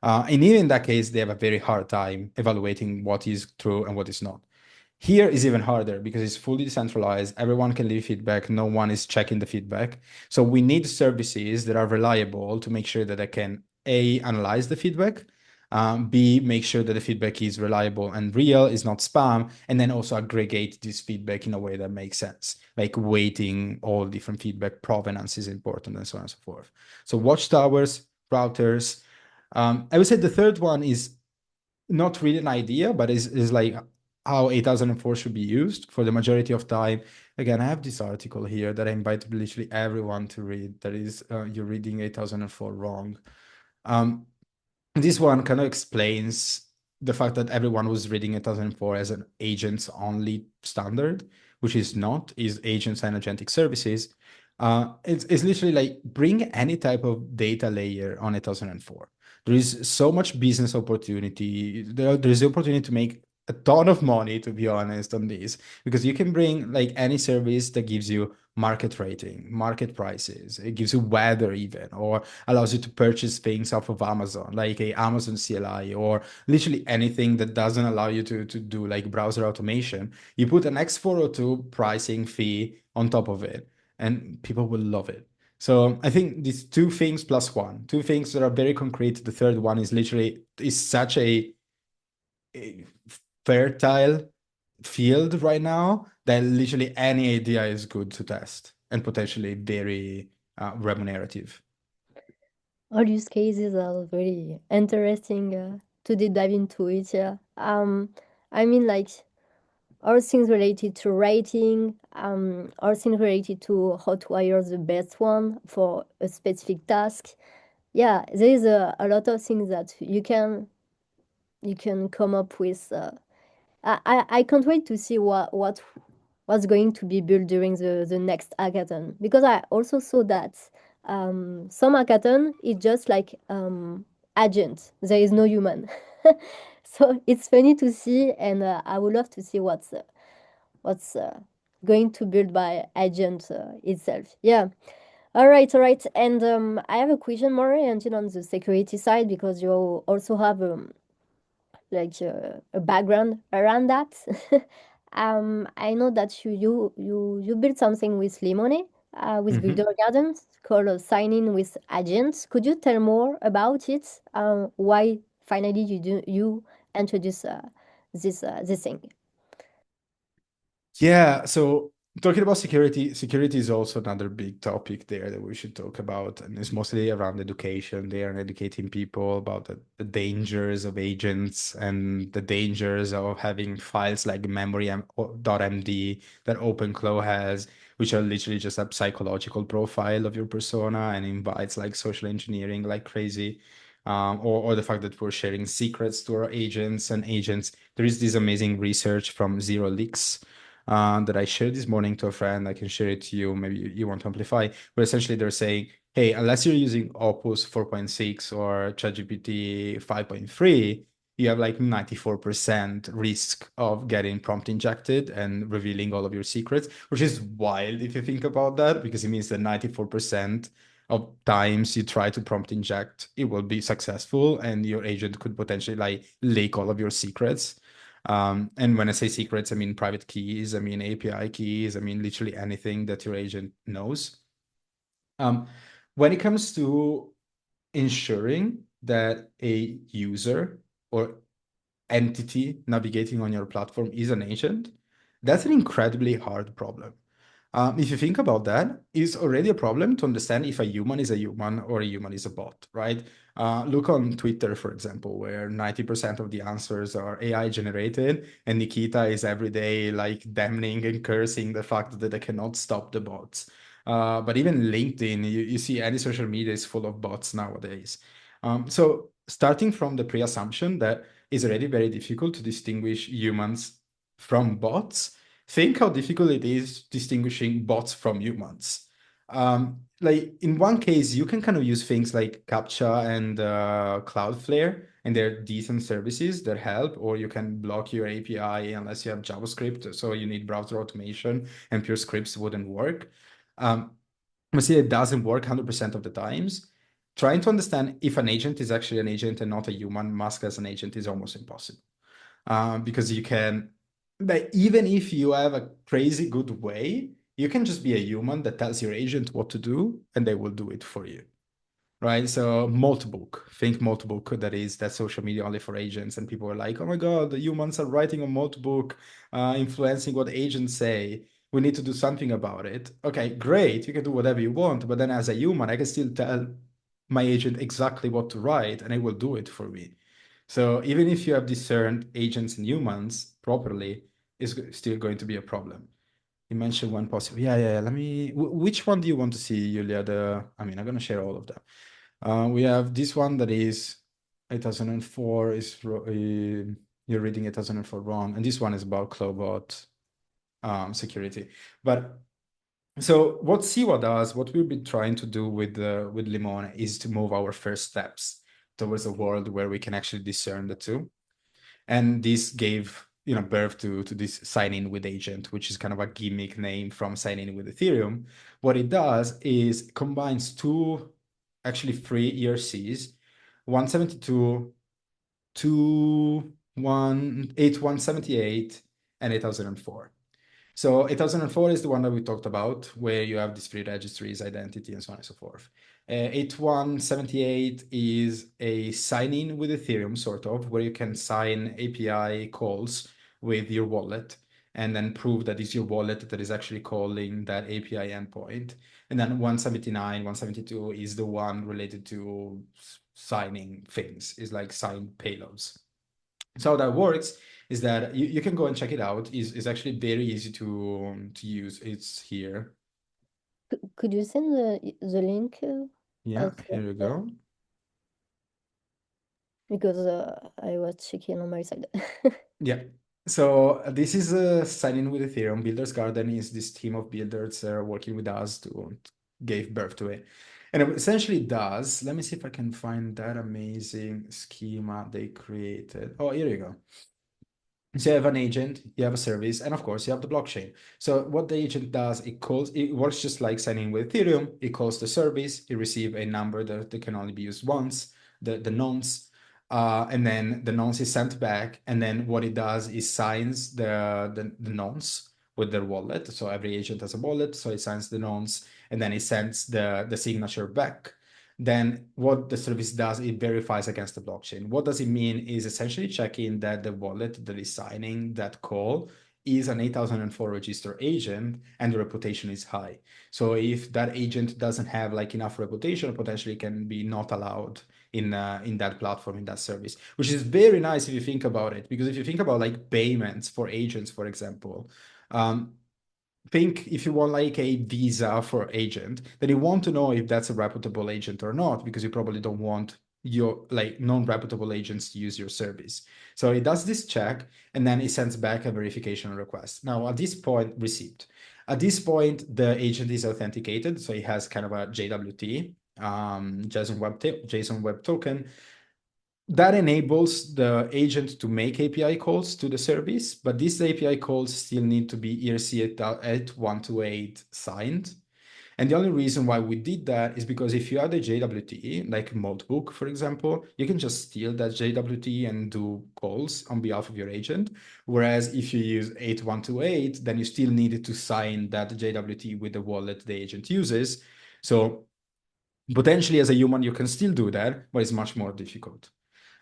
And even in that case, they have a very hard time evaluating what is true and what is not. Here is even harder because it's fully decentralized. Everyone can leave feedback. No one is checking the feedback. So we need services that are reliable to make sure that they can A, analyze the feedback, B, make sure that the feedback is reliable and real, is not spam, and then also aggregate this feedback in a way that makes sense, like weighting all different feedback, provenance is important, and so on and so forth. So watchtowers, routers. I would say the third one is not really an idea, but is like how 8004 should be used for the majority of time. Again, I have this article here that I invite literally everyone to read. That is, you're reading 8004 wrong. Um, this one kind of explains the fact that everyone was reading 8004 as an agents only standard, which is not, is agents and agentic services. It's literally like bring any type of data layer on 8004. There is so much business opportunity. There's the opportunity to make a ton of money, to be honest, on this, because you can bring like any service that gives you market rating, market prices. It gives you weather even, or allows you to purchase things off of Amazon, like a Amazon CLI, or literally anything that doesn't allow you to do like browser automation. You put an X402 pricing fee on top of it, and people will love it. So I think these two things plus one, two things that are very concrete. The third one is literally is such a fertile field right now that literally any idea is good to test and potentially very remunerative. All use cases are very interesting to deep dive into it. Yeah. I mean, like all things related to writing, all things related to how to hire the best one for a specific task. Yeah, there is a lot of things that you can come up with. I can't wait to see what's going to be built during the next hackathon, because I also saw that some hackathon is just like agent. There is no human. So it's funny to see, and I would love to see what's going to build by agent itself. Yeah. All right. And I have a question more oriented on the security side, because you also have like a background around that. I know that you built something with Limone, with Mhm. Builder Gardens called Sign In with Agents. Could you tell more about it? Why finally you introduce this thing? Yeah, so talking about security, security is also another big topic there that we should talk about. And it's mostly around education there and educating people about the dangers of agents and the dangers of having files like memory.md that OpenClaw has, which are literally just a psychological profile of your persona and invites like social engineering like crazy. Or the fact that we're sharing secrets to our agents and agents. There is this amazing research from Zero Leaks that I shared this morning to a friend. I can share it to you. Maybe you want to amplify. But essentially, they're saying, hey, unless you're using Opus 4.6 or ChatGPT 5.3, you have like 94% risk of getting prompt injected and revealing all of your secrets, which is wild if you think about that, because it means that 94% of times you try to prompt inject, it will be successful, and your agent could potentially like leak all of your secrets. And when I say secrets, I mean private keys, I mean API keys, I mean literally anything that your agent knows. Um, when it comes to ensuring that a user or entity navigating on your platform is an agent, that's an incredibly hard problem. If you think about that, it's already a problem to understand if a human is a human or a human is a bot, right? Look on Twitter, for example, where 90% of the answers are AI generated, and Nikita is every day like damning and cursing the fact that they cannot stop the bots. But even LinkedIn, you see any social media is full of bots nowadays. So starting from the pre-assumption that it's already very difficult to distinguish humans from bots, think how difficult it is distinguishing bots from humans. Like in one case, you can kind of use things like CAPTCHA and Cloudflare, and they're decent services that help, or you can block your API unless you have JavaScript, so you need browser automation, and pure scripts wouldn't work. Um, we see it doesn't work 100% of the times. Trying to understand if an agent is actually an agent and not a human masked as an agent is almost impossible, because you can, but even if you have a crazy good way, you can just be a human that tells your agent what to do and they will do it for you, right? So Maltbook, think Maltbook, that social media only for agents, and people are like, oh my god, the humans are writing on Maltbook, influencing what agents say. We need to do something about it. Okay, great, you can do whatever you want, but then as a human, I can still tell my agent exactly what to write, and it will do it for me. So even if you have discerned agents and humans properly, it's still going to be a problem. You mentioned one possible. Yeah. Let me. Which one do you want to see, Julia? I mean, I'm gonna share all of them. We have this one that is 8004 you're reading 8004 wrong, and this one is about Clobot security. But so what Siwa does, what we've been trying to do with Limon is to move our first steps towards a world where we can actually discern the two. And this gave birth to this sign in with agent, which is kind of a gimmick name from sign in with Ethereum. What it does is combines two, actually three ERCs, 172, 8178, and 8004. So 8004 is the one that we talked about, where you have these three registries, identity, and so on and so forth. 8178 is a sign-in with Ethereum, sort of, where you can sign API calls with your wallet. and then prove that it's your wallet that is actually calling that API endpoint. And then 179, 172 is the one related to signing things, is like signed payloads. So how that works is that you can go and check it out. Is actually very easy to use. It's here. Could you send the link Yeah, also? here you Yeah, go. because I was checking on my side. Yeah. So this is signing with Ethereum. Builders Garden is this team of builders working with us to give birth to it. And it essentially does, let me see if I can find that amazing schema they created. Oh, here you go. So you have an agent, you have a service, and of course you have the blockchain. So what the agent does, it works just like signing with Ethereum. It calls the service, it receives a number that can only be used once, the nonce, and then the nonce is sent back. And then what it does is signs the nonce with their wallet. So every agent has a wallet, so it signs the nonce, and then it sends the signature back. Then what the service does, it verifies against the blockchain. What does it mean is essentially checking that the wallet that is signing that call is an 8004 registered agent and the reputation is high. So if that agent doesn't have like enough reputation, potentially can be not allowed in that platform, in that service, which is very nice if you think about it. Because if you think about like payments for agents, for example, um, think if you want like a visa for agent, then you want to know if that's a reputable agent or not, because you probably don't want your like non-reputable agents to use your service. So it does this check and then it sends back a verification request. Now at this point, receipt. At this point, the agent is authenticated, so it has kind of a JWT, JSON Web Token, that enables the agent to make API calls to the service, but these API calls still need to be ERC-8128 signed. And the only reason why we did that is because if you add a JWT, like Modebook, for example, you can just steal that JWT and do calls on behalf of your agent. Whereas if you use 8128, then you still needed to sign that JWT with the wallet the agent uses. So potentially as a human, you can still do that, but it's much more difficult.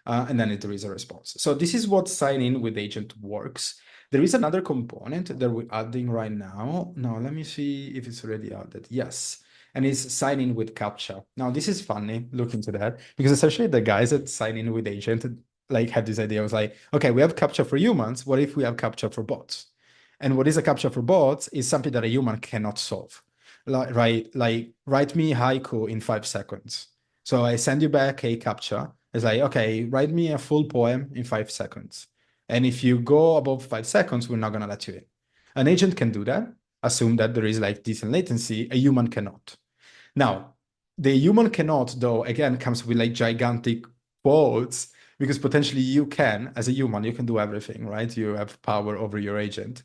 And then there is a response. So this is what sign in with agent works. There is another component that we're adding right now. Now, let me see if it's already added. Yes. And it's sign in with CAPTCHA. Now, this is funny, look into that, because essentially the guys that sign in with agent like had this idea. I was like, okay, we have CAPTCHA for humans. What if we have CAPTCHA for bots? And what is a CAPTCHA for bots is something that a human cannot solve. Like write me haiku in 5 seconds. So I send you back a CAPTCHA. It's like, okay, write me a full poem in 5 seconds. And if you go above 5 seconds, we're not going to let you in. An agent can do that, assume that there is like decent latency. A human cannot. Now, the human cannot, though, again, comes with like gigantic quotes because potentially you can, as a human, you can do everything, right? You have power over your agent.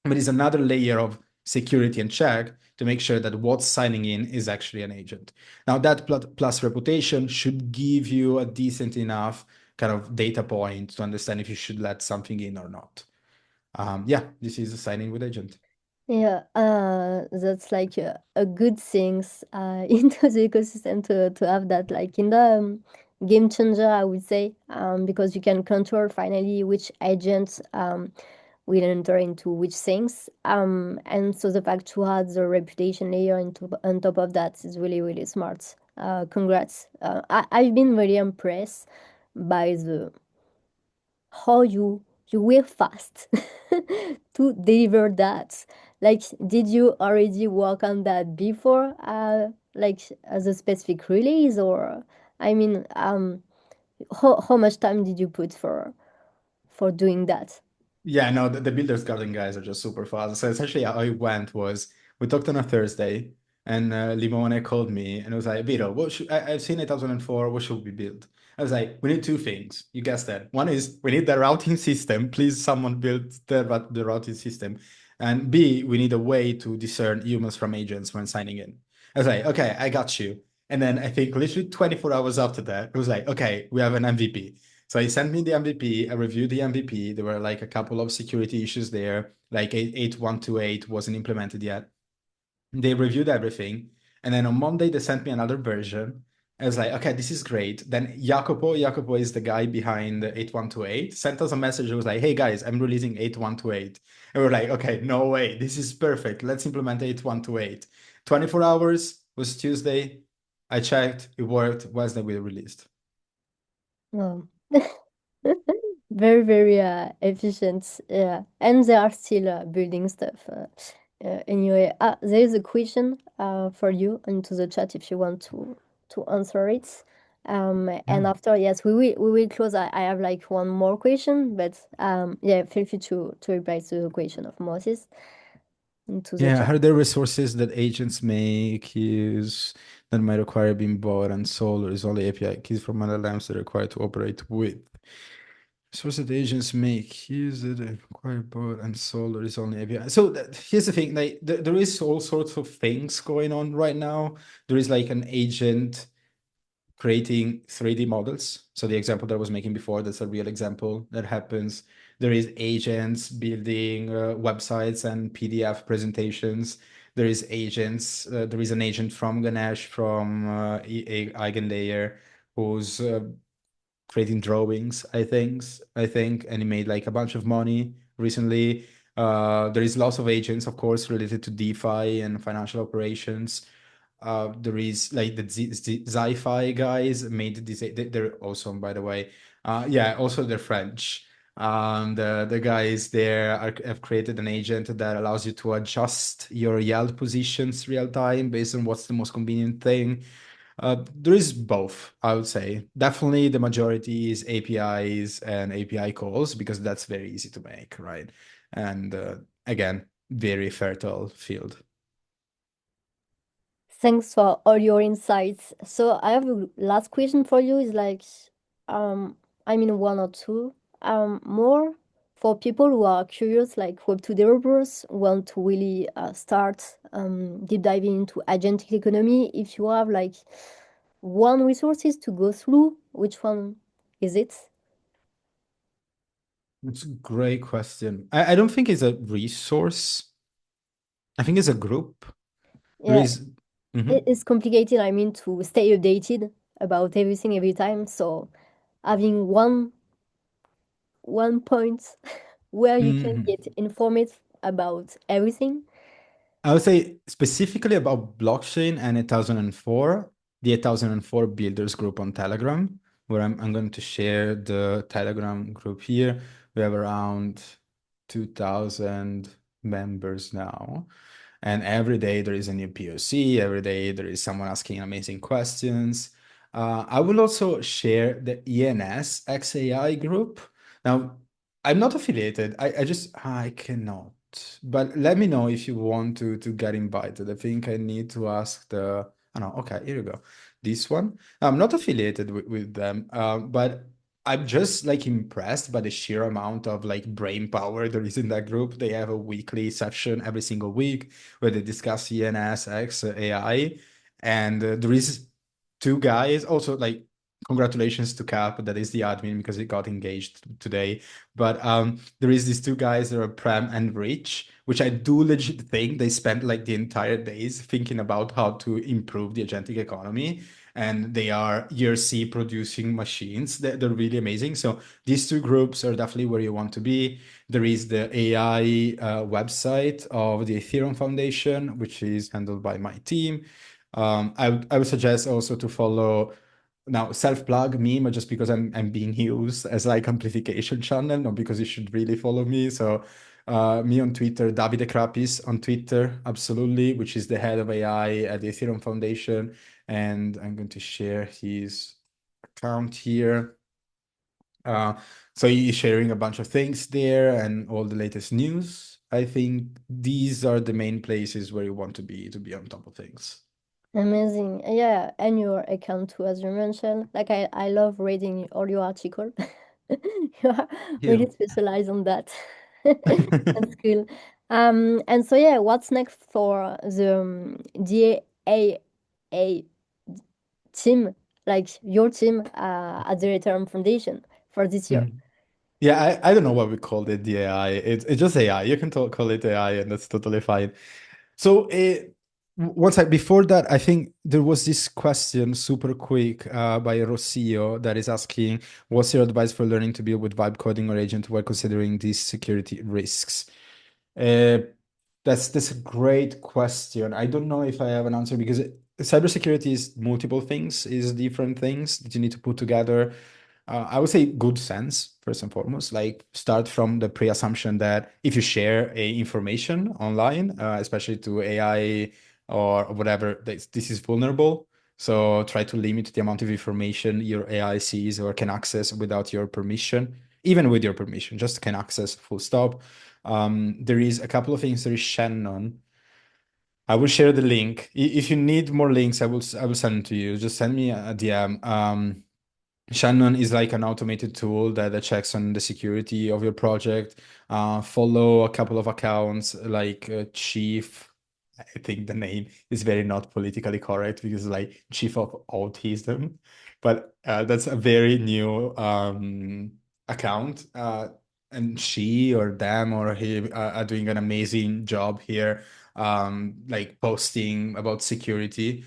But it's another layer of security and check to make sure that what's signing in is actually an agent. Now, that plus reputation should give you a decent enough kind of data point to understand if you should let something in or not. Yeah, this is a signing with agent. Yeah, that's like a good things into the ecosystem to have that like in the game changer, I would say, because you can control finally which agents will enter into which things. And so the fact to add the reputation layer into on top of that is really, really smart. Congrats. I've been really impressed by the how you were fast to deliver that. Like, did you already work on that before, like as a specific release, or I mean, how much time did you put for doing that? Yeah, no, the Builders Garden guys are just super fast. So essentially, how it went was we talked on a Thursday, and Limone called me and was like, "Vito, I've seen 8004. What should we build?" I was like, "We need two things. You guessed that. One is we need the routing system. Please, someone build the routing system. And B, we need a way to discern humans from agents when signing in." I was like, "Okay, I got you." And then I think literally 24 hours after that, it was like, "Okay, we have an MVP." So he sent me the MVP. I reviewed the MVP. There were like a couple of security issues there, like 8128 wasn't implemented yet. They reviewed everything. And then on Monday, they sent me another version. I was like, okay, this is great. Then Jacopo is the guy behind 8128, sent us a message. It was like, hey guys, I'm releasing 8128. And we're like, okay, no way, this is perfect. Let's implement 8128. 24 hours was Tuesday. I checked, it worked. Wednesday we released. Oh. Very, very efficient. Yeah. And they are still building stuff. Anyway, there is a question for you into the chat if you want to answer it. Yeah. And after, yes, we will close. I have like one more question, but yeah, feel free to reply to the question of Moses into the Yeah, chat. are there resources that agents make use that might require being bought and sold, or is only API keys from LLMs that are required to operate with? Resources that agents make use that are require bought and sold, or is only API. So here's the thing, like there is all sorts of things going on right now. There is like an agent creating 3D models. So the example that I was making before, that's a real example that happens. There is agents building websites and PDF presentations. There is agents. There is an agent from Ganesh from Eigenlayer who's creating drawings. I think, and he made like a bunch of money recently. There is lots of agents, of course, related to DeFi and financial operations. There is like the Zi-Fi guys made this. They're awesome, by the way. Yeah, also they're French. The guys there have created an agent that allows you to adjust your Yelp positions real time based on what's the most convenient thing. There is both, I would say. Definitely the majority is APIs and API calls because that's very easy to make, right? And again, very fertile field. Thanks for all your insights. So I have a last question for you is like, um, I mean one or two, more for people who are curious, like Web2 developers want to really start deep diving into agentic economy. If you have like one resources to go through, which one is it? It's a great question. I don't think it's a resource. I think it's a group. There Yeah, is. Mhm. it's complicated. I mean to stay updated about everything every time. So having one point where you can Mhm. get informed about everything. I would say specifically about blockchain and 8004, the 8004 builders group on Telegram, where I'm going to share the Telegram group here. We have around 2,000 members now. And every day there is a new POC. Every day there is someone asking amazing questions. I will also share the ENS XAI group. Now, I'm not affiliated. I cannot. But let me know if you want to get invited. I think I need to ask the. Oh no, okay, here you go. This one. I'm not affiliated with them, but I'm just like impressed by the sheer amount of like brain power there is in that group. They have a weekly session every single week where they discuss ENS, X, AI, and there is two guys also like congratulations to Cap that is the admin because he got engaged today. But there is these two guys that are Prem and Rich, which I do legit think they spent like the entire days thinking about how to improve the agentic economy. And they are ERC producing machines. They're really amazing. So these two groups are definitely where you want to be. There is the AI website of the Ethereum Foundation, which is handled by my team. I would suggest also to follow now self-plug me, but just because I'm being used as like amplification channel, not because you should really follow me. So me on Twitter, Davide Krapis on Twitter, absolutely, which is the head of AI at the Ethereum Foundation. And I'm going to share his account here. Uh, so he's sharing a bunch of things there and all the latest news. I think these are the main places where you want to be on top of things. Amazing. Yeah, and your account too, as you mentioned. Like I love reading all your article. You are really You. specialized on that. That's cool. And so yeah, what's next for the DAA team, like your team at the Ethereum Foundation for this year? Mhm. Yeah, I don't know what we called it, the AI. It's just AI. You can call it AI, and that's totally fine. So one sec, before that, I think there was this question super quick by Rossio that is asking, what's your advice for learning to build with vibe coding or agent while considering these security risks? Uh, that's a great question. I don't know if I have an answer because cybersecurity is multiple things, is different things that you need to put together. I would say good sense first and foremost. Like start from the pre-assumption that if you share a information online, especially to AI or whatever, this is vulnerable. So try to limit the amount of information your AI sees or can access without your permission, even with your permission, just can access full stop. There is a couple of things. There is Shannon. I will share the link. If you need more links, I will send them to you. Just send me a DM. Shannon is like an automated tool that checks on the security of your project. Follow a couple of accounts like Chief. I think the name is very not politically correct because like Chief of Autism, but that's a very new account. And she or them or he are doing an amazing job here, like posting about security.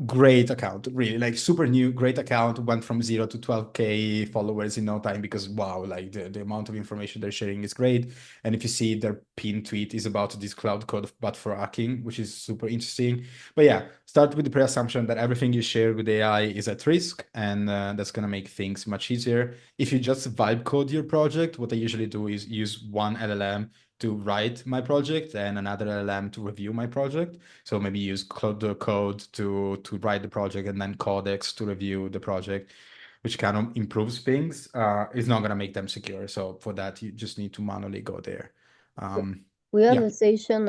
Great account, really like super new, great account. Went from 0 to 12K followers in no time because wow, like the amount of information they're sharing is great. And if you see their pinned tweet is about this cloud code but for hacking, which is super interesting. But yeah, start with the pre-assumption that everything you share with AI is at risk, and that's gonna make things much easier. If you just vibe code your project, what I usually do is use one LLM to write my project and another LLM to review my project. So maybe use the code to write the project and then Codex to review the project, which kind of improves things. It's not gonna make them secure. So for that, you just need to manually go there. Um, We have yeah, a session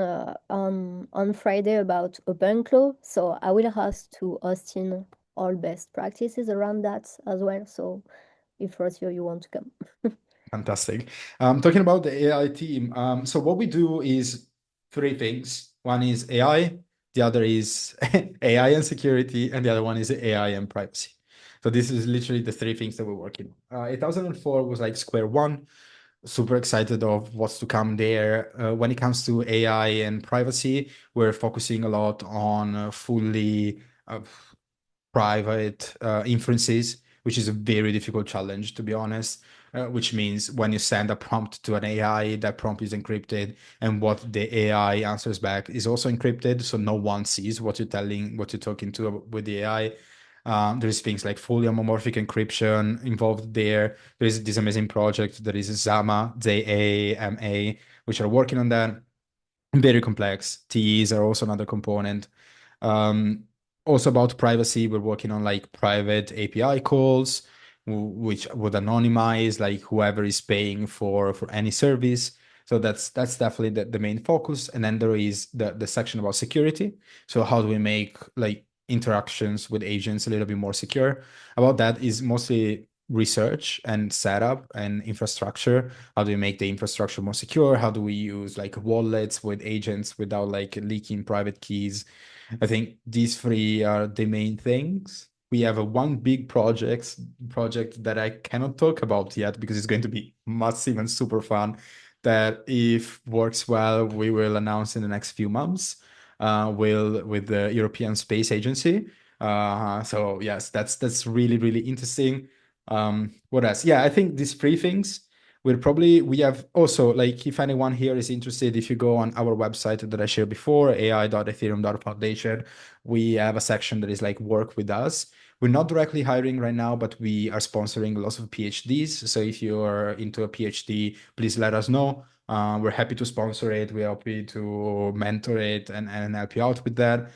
on Friday about OpenClaw, so I will ask to Austin all best practices around that as well. So if Rocio you want to come. fantastic. Talking about the AI team, so what we do is three things. One is AI, the other is AI and security, and the other one is AI and privacy. So this is literally the three things that we're working on. 8004 was like square one. Super excited of what's to come there. When it comes to AI and privacy, we're focusing a lot on fully private inferences, which is a very difficult challenge, to be honest. Which means when you send a prompt to an AI, that prompt is encrypted, and what the AI answers back is also encrypted, so no one sees what you're talking to with the AI. There's things like fully homomorphic encryption involved there. There's this amazing project that is Zama, Zama, which are working on that. Very complex. TEs are also another component. Um, Also about privacy, we're working on like private API calls, which would anonymize like whoever is paying for any service. So that's definitely the main focus. And then there is the section about security. So how do we make like interactions with agents a little bit more secure? About that is mostly research and setup and infrastructure. How do we make the infrastructure more secure? How do we use like wallets with agents without like leaking private keys? I think these three are the main things. We have a one big project that I cannot talk about yet because it's going to be massive and super fun. That if works well, we will announce in the next few months. Will with the European Space Agency. So yes, that's really interesting. What else? Yeah, I think these three things we have also like if anyone here is interested, if you go on our website that I shared before, ai.ethereum.foundation, we have a section that is like work with us. We're not directly hiring right now, but we are sponsoring lots of PhDs. So if you're into a PhD, please let us know. We're happy to sponsor it. We're happy to mentor it and help you out with that.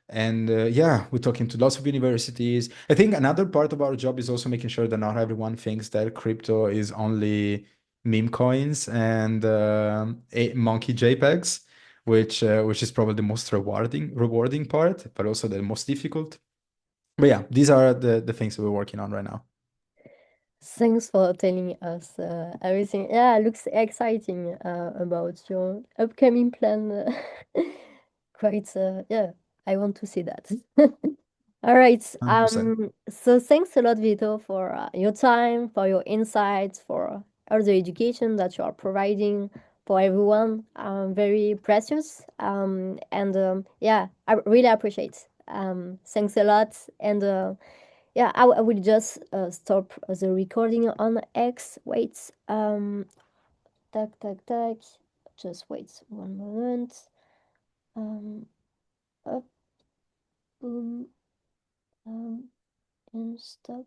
And yeah, we're talking to lots of universities. I think another part of our job is also making sure that not everyone thinks that crypto is only meme coins and monkey JPEGs, which is probably the most rewarding part, but also the most difficult. But yeah, these are the things that we're working on right now. Thanks for telling us everything. Yeah, looks exciting about your upcoming plan. Quite, yeah, I want to see that. All right. 100%. So thanks a lot, Vito, for your time, for your insights, for all the education that you are providing, for everyone. Very precious. And yeah, I really appreciate. Thanks a lot. And yeah, I will just stop the recording on X. Wait. Tac, tac, tac. Just wait one moment. Um, Up, boom, and stop.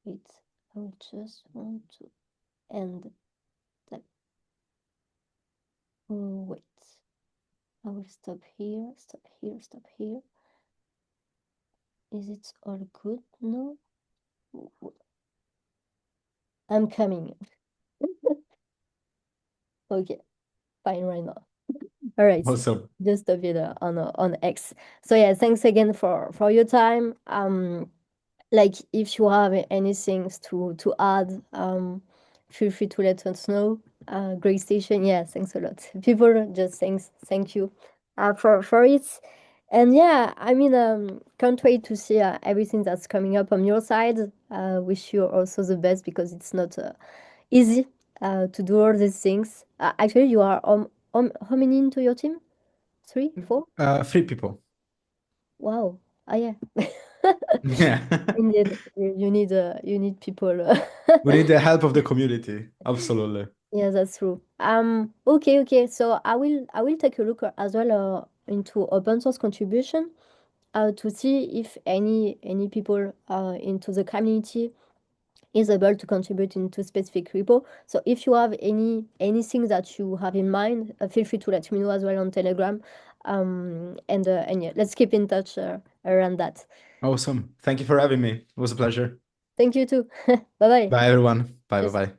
Wait, I will just want to end that. Oh, wait. I will stop here, stop here, stop here. Is it all good? No? I'm coming. Okay, fine right now. All right, Awesome. just stop it on X. So yeah, thanks again for your time. Like if you have anything to add, feel free to let us know. Great station, yeah, thanks a lot. People just thank you for it. And yeah, I mean, can't wait to see everything that's coming up on your side. Wish you also the best because it's not easy to do all these things. Actually, you are how many into your team? Three, four? 3 people. Wow. Ah, yeah. Yeah. Indeed, you need people. We need the help of the community. Absolutely. Yeah, that's true. Okay, okay. So I will take a look as well into open source contribution to see if any people into the community is able to contribute into specific repo. So if you have anything that you have in mind, feel free to let me know as well on Telegram. And yeah, let's keep in touch around that. Awesome. Thank you for having me. It was a pleasure. Thank you too. Bye bye. Bye, everyone. Bye, bye, Cheers. bye.